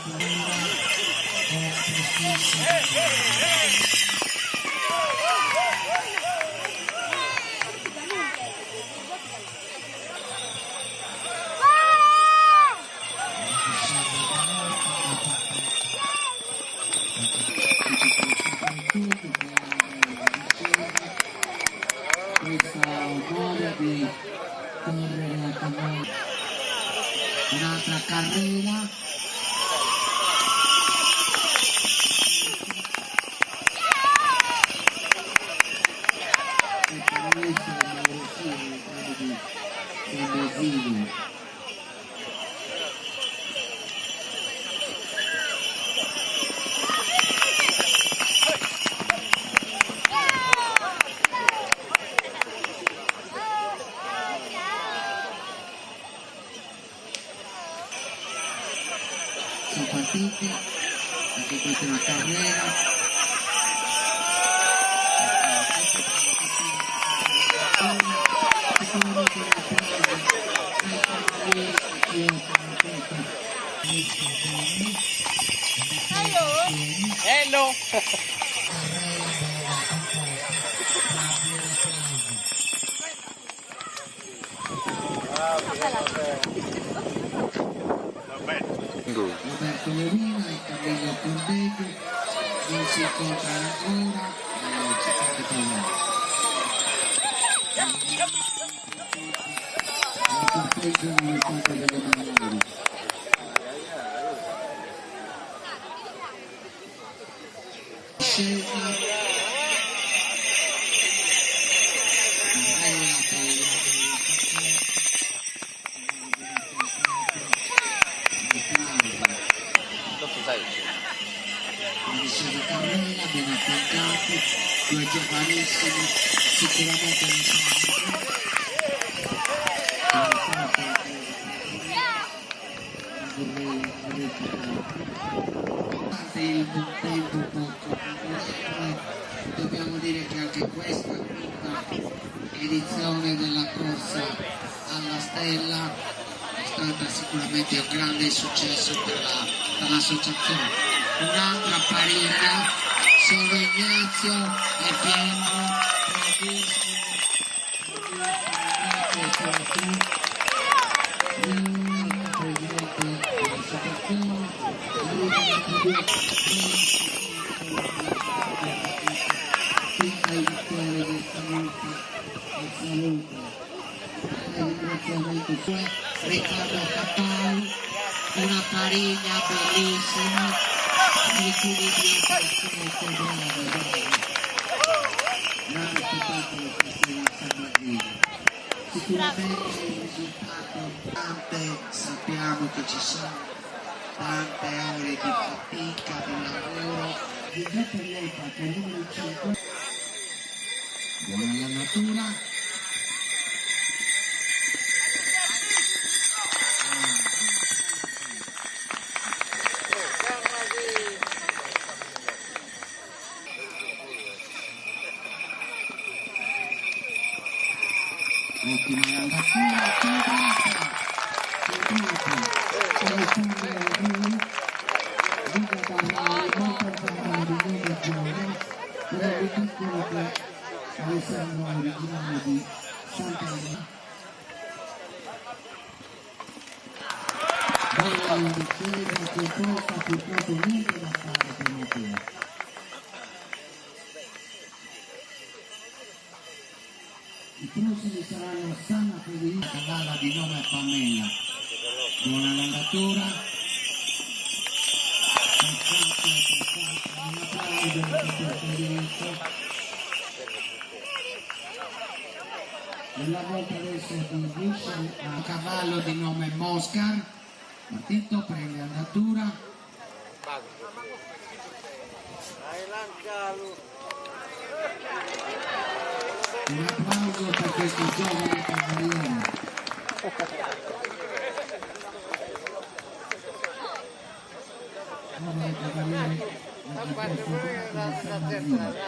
di correre a cavallo, un'altra carrera, e per essere Mauricini, quello di San Basilio. Sono partiti, anche questa è una carriera. Hello! Roberto Lorina e Camillo Cordeto non si incontrano ancora, c'è anche problema. Non sorteggiano le cose delle manovre. Scesa una discesa carrera, ben affiancati, due giovanissimi, sicuramente non il buon tempo poco, dobbiamo dire che anche questa quinta edizione della corsa alla stella è stata sicuramente un grande successo per l'associazione. Un'altra pariglia, solo Ignazio e Pietro, Riccardo Cappai, una pariglia bellissima, l'equilibrio perfetto, grande spettacolo stasera a San Basilio. Sicuramente il risultato, tante sappiamo che ci sono tante ore di fatica, di lavoro, di Giuseppe Lepa che è il numero 5, buona la natura. Ottima l'andatura, centrata, Alessandro originale di Sant'Anna. Bella in difesa, composta, purtroppo niente da fare per Matteo. I prossimi saranno Sanna Federica, cavalla di nome Pamela. Buona l'andatura. Un applauso per Federico. Nella volta adesso di Michel a cavallo di nome Moscar. Partito, prende andatura. Un applauso per questo giovane cavaliere.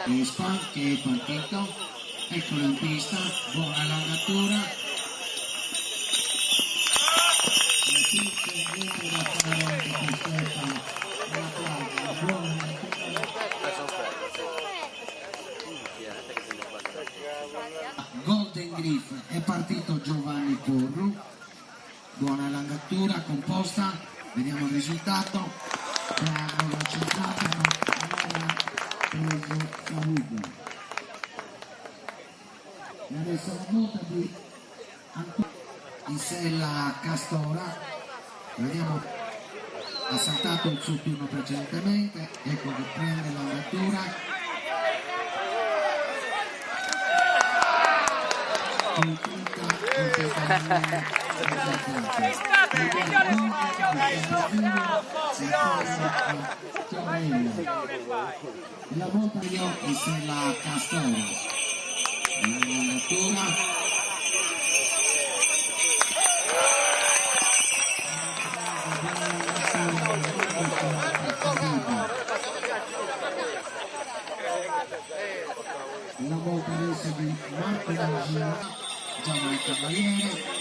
Espa che è partito, eccolo in pista, buona l'andatura. Niente da fare anche per Stefano, un applauso, buona l'andatura. Golden Griff è partito Giovanni Porru, buona l'andatura, composta, vediamo il risultato. Bravo, la centrata non ha preso Saluto. E adesso la volta di Isella Castora, vediamo, ha saltato il suo turno precedentemente, ecco che prende l'andatura. La volta io e se la Castora l'andatura la volta adesso di Marco D'Angelo, giovane cavaliere.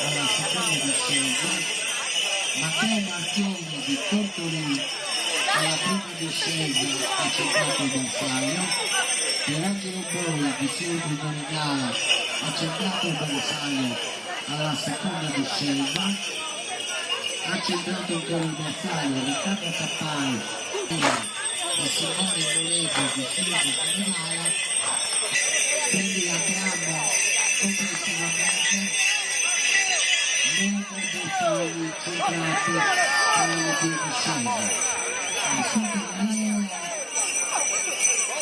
Alla seconda discesa, Matteo Marchioni di Tortolì alla prima discesa ha cercato il bersaglio, Pierangelo Boi di Silvio Donegala ha cercato il bersaglio alla seconda discesa, ha centrato ancora il bersaglio Riccardo Cappai e Simone Moleto di Silvio Donegala, quindi abbiamo complessivamente 9 bersagli centrati alle due discese.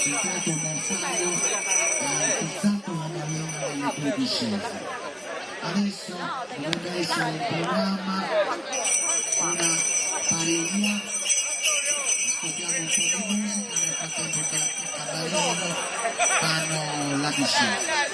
Centrato il bersaglio ha fissato la barriera nelle due discese. Adesso dovrebbe essere in programma una pariglia. Ascoltiamo un po' di musica nel frattempo che i cavalieri fanno la discesa.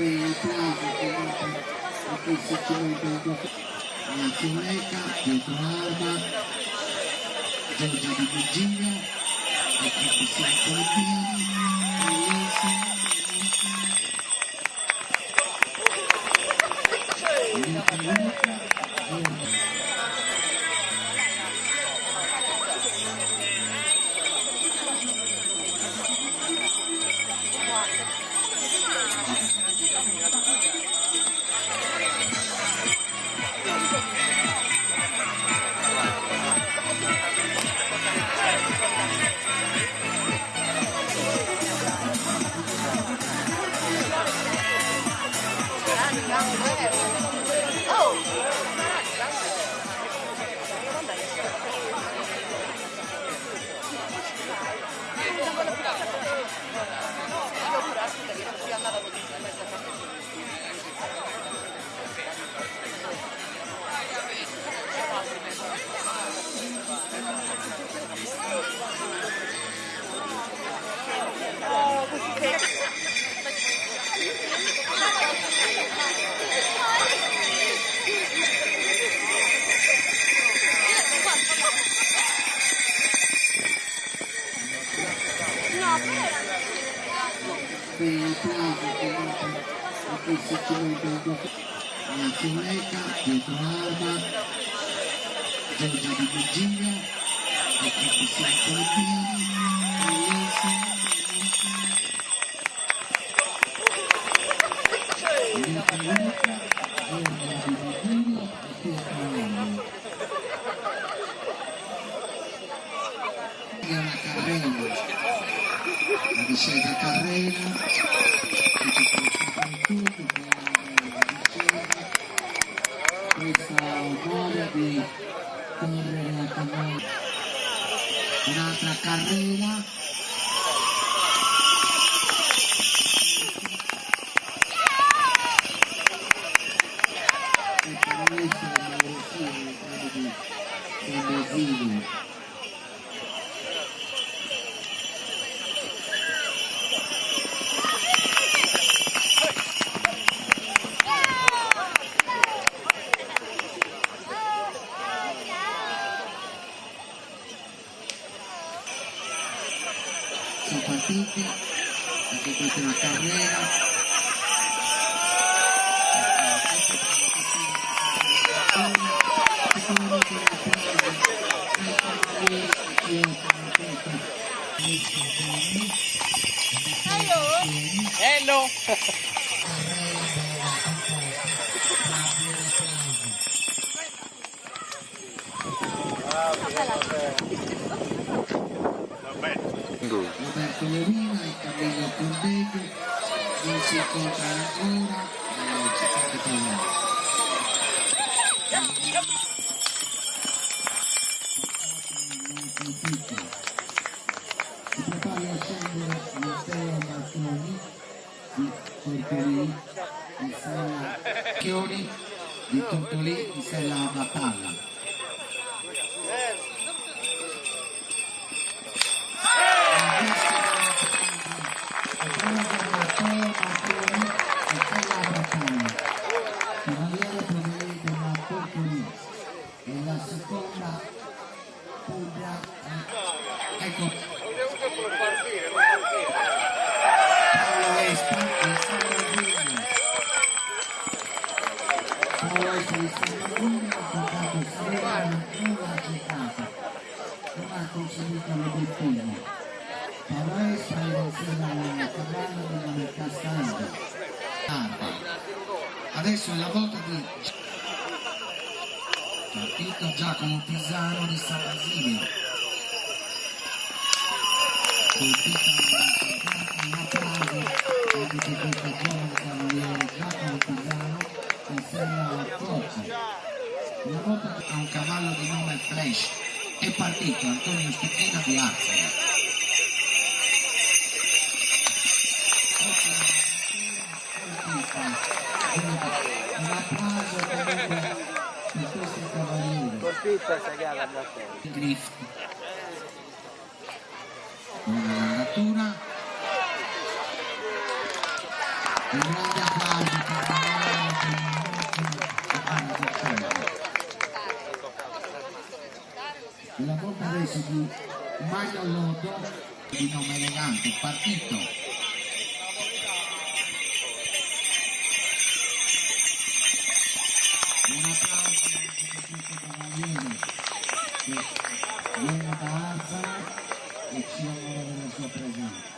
il plauso comunque a chi si ci mette Fiumeca, dietro Arma, Giorgia di Virginia, e qui si Fiumeca, dietro Arma, Giorgia di Virginia, e qui si è una carrera, la discesa carrera, questa onore di correre con noi un'altra carrera, e per essere marocchini credo di Sandesini. Sono partiti, anche questa è una carriera. Hello! Roberto Lorina e Camillo Condeggio non si incontrano ancora e ci fate provare. Si prepara a scendere Matteo Marconi di Tortolì in sella Chioni di Tortolì in sella Battalla. Cavaliere proveniente da Tortolì e la seconda Puglia, ecco Paolo Espa e Salvadino. Paolo Espa e Salvadino ha portato Salvadino, non l'ha accettata, non ha conseguito l'obiettivo. Paolo Espa era insieme al cavallo della metà strada. Adesso è la volta di partito Giacomo Pisano di San Basilio, colpita un applauso anche per questa giovane cavaliere Giacomo Pisano insieme alla Cocci. Una volta a un cavallo di nome Flash è partito Antonio Stupina di Arzara. Un applauso comunque per questi cavalieri. Colpita segata da te. Griff. Buona andatura. Un grande applauso per la volta adesso di Mario Lotto di nome elegante, partito. Un applauso anche per questo cavaliere che viene da Arzano e ci onora della sua presenza.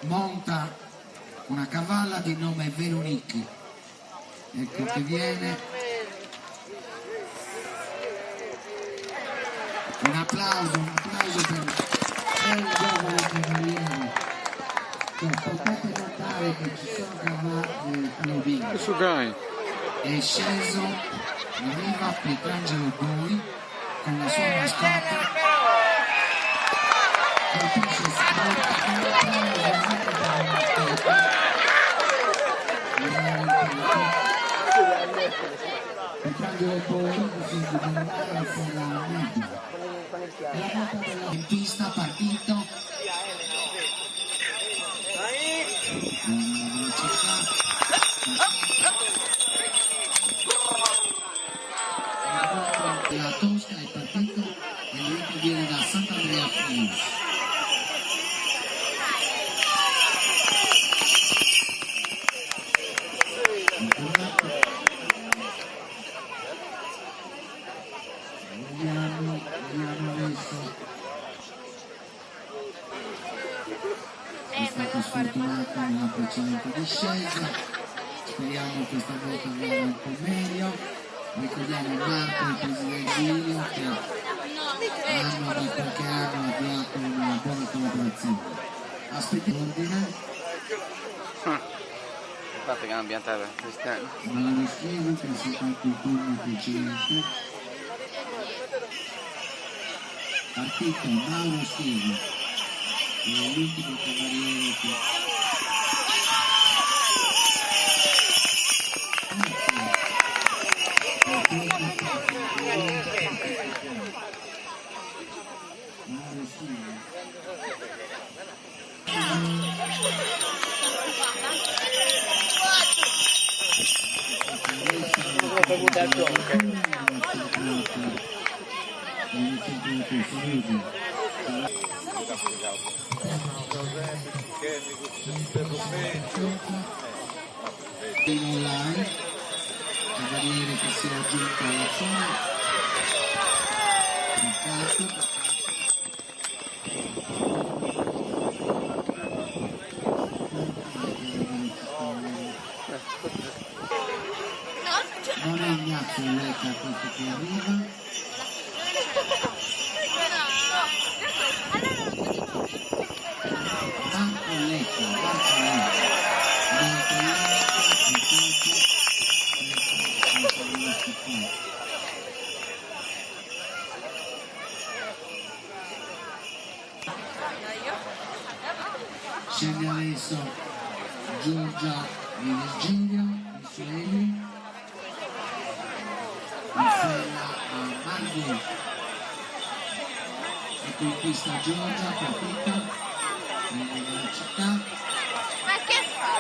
Monta una cavalla di nome Veronique, ecco che viene. Un applauso per il giovane cavaliere. Potete notare che ci sono cavalli all'ovino. È sceso in riva Pietrangelo Boi con la sua mascotte. Colpisce Pietrangelo Boi così di andare a essere la media. In pista partito la Tosca è partito e lui che viene da Sant'Andrea Friuli. Vediamo adesso. È stato sfortunato nella precedente discesa, speriamo questa volta vada un po' meglio. Ricordiamo Marco e il presidente Giulio che hanno da qualche anno avviato una buona collaborazione. Aspettiamo l'ordine. Infatti che ambientale cristiano. Mauro Schiavo che ha saltato il turno precedente. Partito Mauro Schiavo, che è l'ultimo cavaliere che online, cavaliere che si è aggiunto alla zona, non è Ignazio Lecca questo che arriva. Marco Lecca. Scende adesso Giorgia e Virgilio, Micheli, Marcella a Margot, e conquista Giorgia, partita, nella velocità. Ma che fa?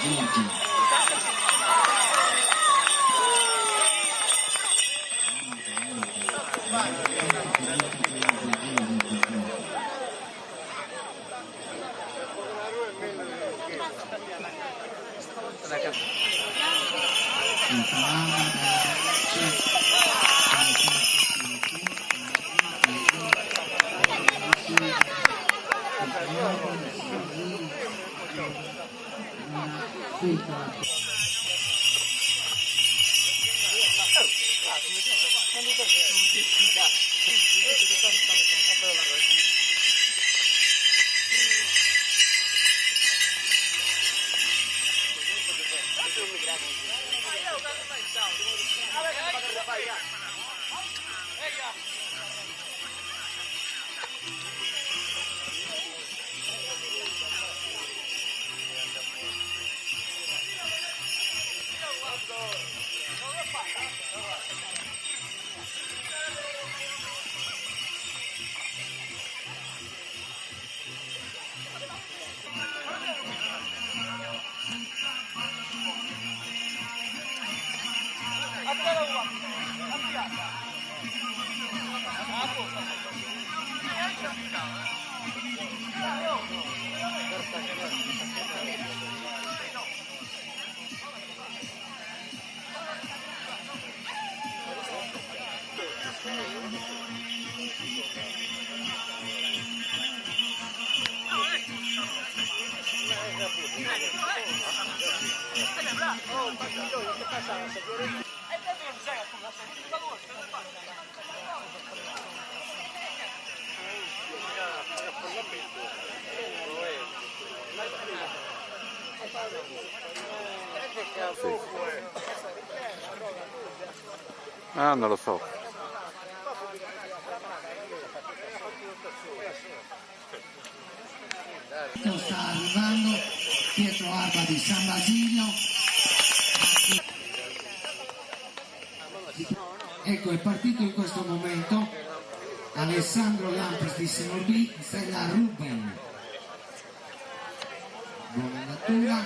Giorgia. Ah, non lo so. Sta arrivando Pietro Alba di San Basilio. Ecco, è partito in questo momento Alessandro Lampres di Senorbì, Stella Ruben. Buona andatura,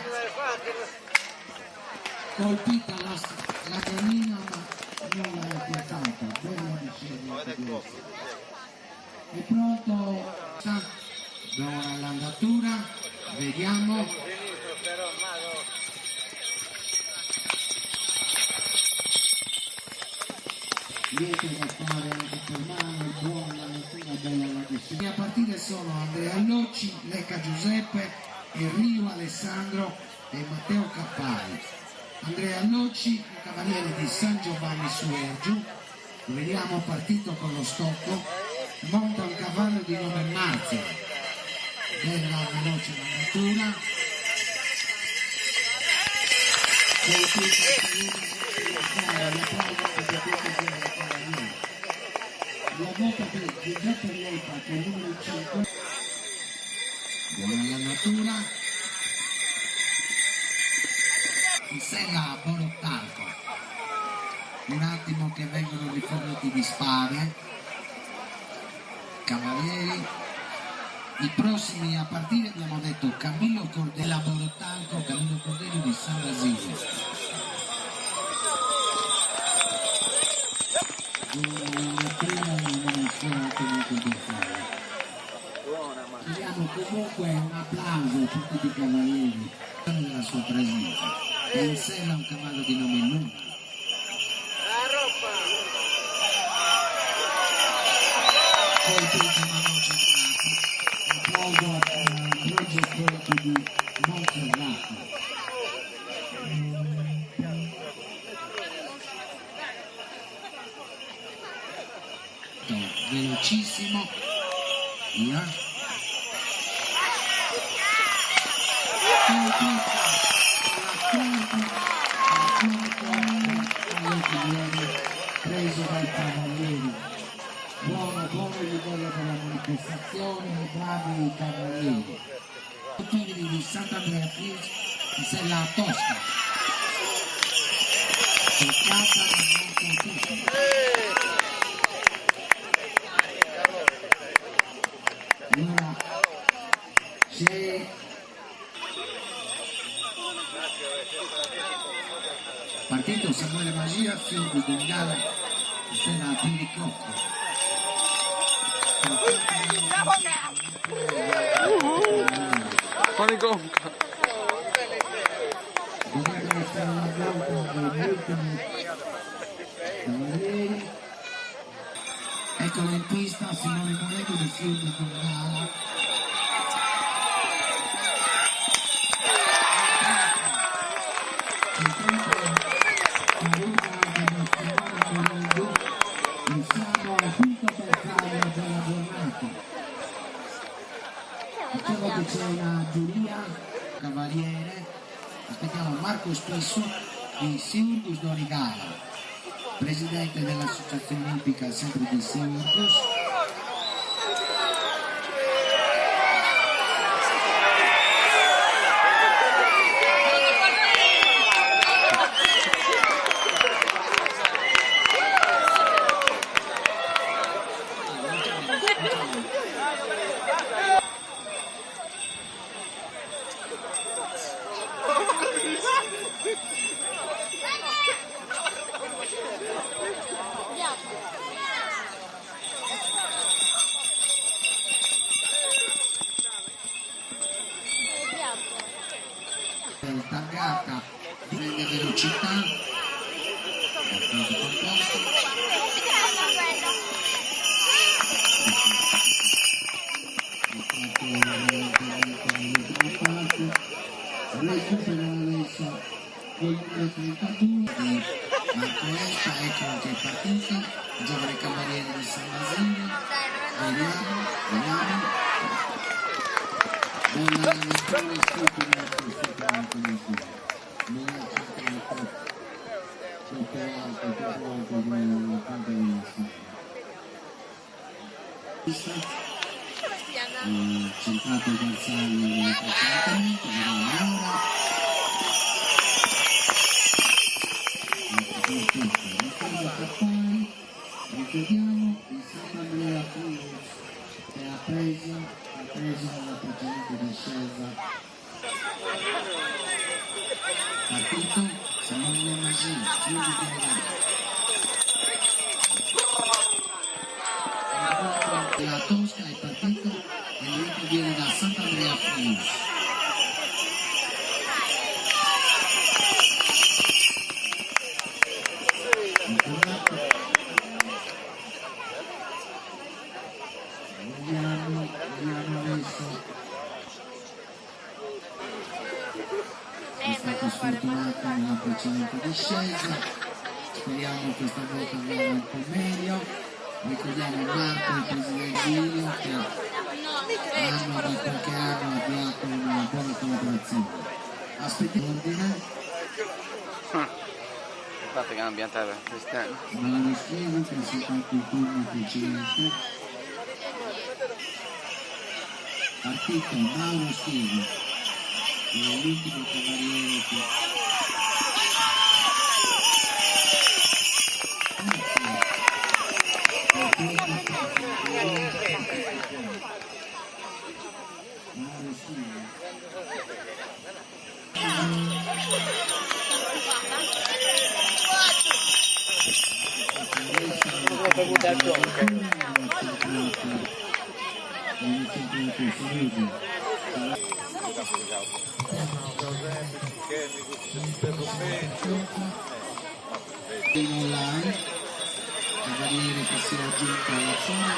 colpita la gallina ma non l'ha piazzata, bella discesa. È pronto? Buona l'andatura, vediamo. Niente da fare anche per mano, buona l'andatura, bella la discesa. A partire sono Andrea Allocci, Lecca Giuseppe, Enrio Alessandro e Matteo Cappari. Andrea Allocci, cavaliere di San Giovanni su Ergiu, vediamo partito con lo stocco, monta un cavallo di nome Marzio. Bella veloce l'andatura, la volta per Giuseppe Leppa che è il numero 5. Buona l'andatura, in sella Borottalco, un attimo che vengono riforniti di spade, cavalieri. I prossimi a partire abbiamo detto Camillo Cordella Borottalco, Camillo Cordello di San Basilio. Diamo comunque un applauso a tutti i cavalieri della sua presenza. E in sella un cavallo di nome Luna. Colpito ma non centrato. Applauso a Roger Corti di Monferrato. Velocissimo, via. Preso dai cavalieri. Buono livello della manifestazione, bravi i cavalieri. Autori di Sant'Andrea Pius in sella Tosca. Toccata ma non colpita. Allora c'è partito Samuele Magia, figlio di Bengala, insieme a Billy Cocco. Fuori gonca. Dovrebbe essere una volta dei ultimi cavalieri. Eccolo in pista Simone Moretti del figlio di Bengala. Siamo al quinto bersaglio della giornata. Dicevo che c'è una giuria cavaliere, aspettiamo Marco Spesso di Siurgus Dorigala, presidente dell'associazione ippica sempre di Siurgus. Taggata prende velocità, recupera adesso col numero 32 di Marcoetta, ecco che è partito, il giovane cavaliere di San Basilio. Vediamo. Bella lettura stupida, troppo alto dalla parte destra. Centrato il bersaglio precedentemente, vediamo ora. Riccardo Cappari, ricordiamo il Sant'Andrea Friuli che ha preso nella precedente discesa. Partito, Samuele Maggi, Giulio Di la Tosca è partito e lui che viene da Sant'Andrea Friuli. Vediamo adesso. È stato sfortunato nella precedente discesa, speriamo questa volta vada un po' meglio. Ricordiamo Marco e il presidente Giulio che hanno da qualche anno avviato una buona collaborazione. Aspettiamo l'ordine. Infatti che ambientale cristiano. Mauro Schiavo che ha saltato il turno precedente. Partito Mauro Schiavo, che è l'ultimo cavaliere che... Online, cavaliere che si è aggiunto alla zona,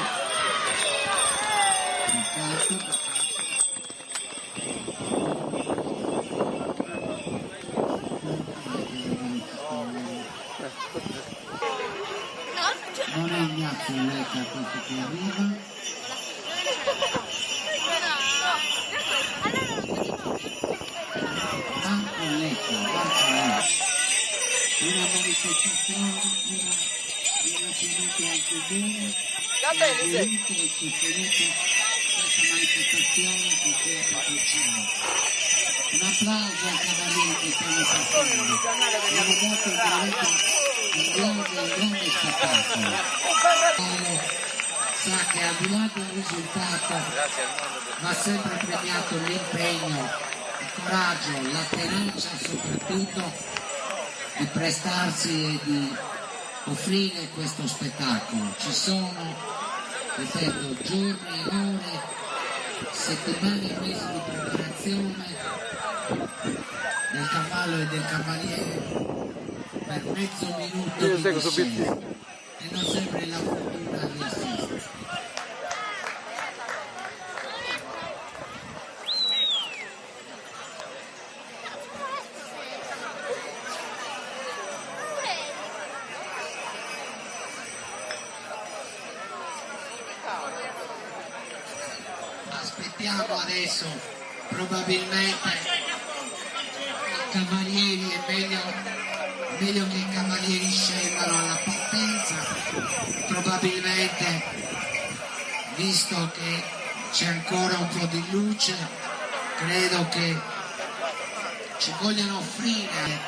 non è Ignazio Lecca questo che arriva. Marco Lecca, una manifestazione, una tenuta al comune, voluto e sostenuto questa manifestazione con cui patrocina. Un applauso ai cavalieri che stanno passando, abbiamo dato veramente un grande spettacolo. Sa che al di là del risultato va sempre premiato l'impegno, il coraggio, la tenacia soprattutto di prestarsi e di offrire questo spettacolo. Ci sono, ripeto, giorni e ore, settimane e mesi di preparazione del cavallo e del cavaliere per mezzo minuto di discesa e non sempre la fortuna vi assiste. Aspettiamo adesso, probabilmente i cavalieri, è meglio che i cavalieri scendano alla partenza, probabilmente visto che c'è ancora un po' di luce, credo che ci vogliano offrire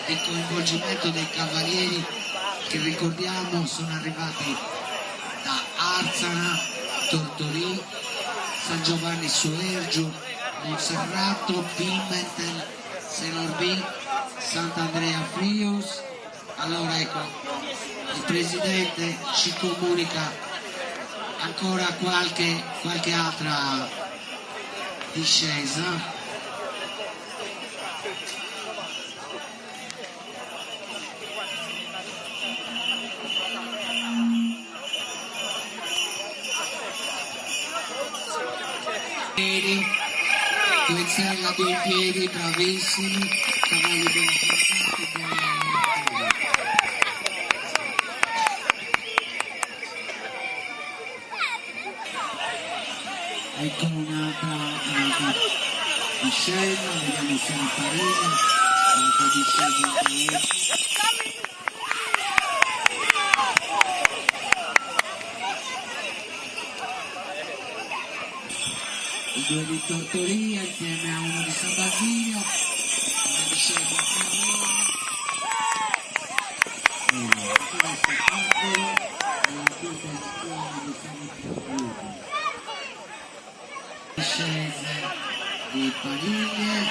il coinvolgimento dei cavalieri che ricordiamo sono arrivati da Arzana, Tortorì, San Giovanni Suergiu, Monserrato, Pimentel, Senorbì, Sant'Andrea Frios. Allora ecco, il Presidente ci comunica ancora qualche altra discesa. Guizzella dei piedi, bravissimi. cavalli della ecco un'altra discesa, vediamo se è Farina, un'altra discesa. I due di Tortoria insieme a uno di San Basilio, una discesa discese di Pariglie,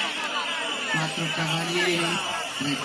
4 cavalieri, 3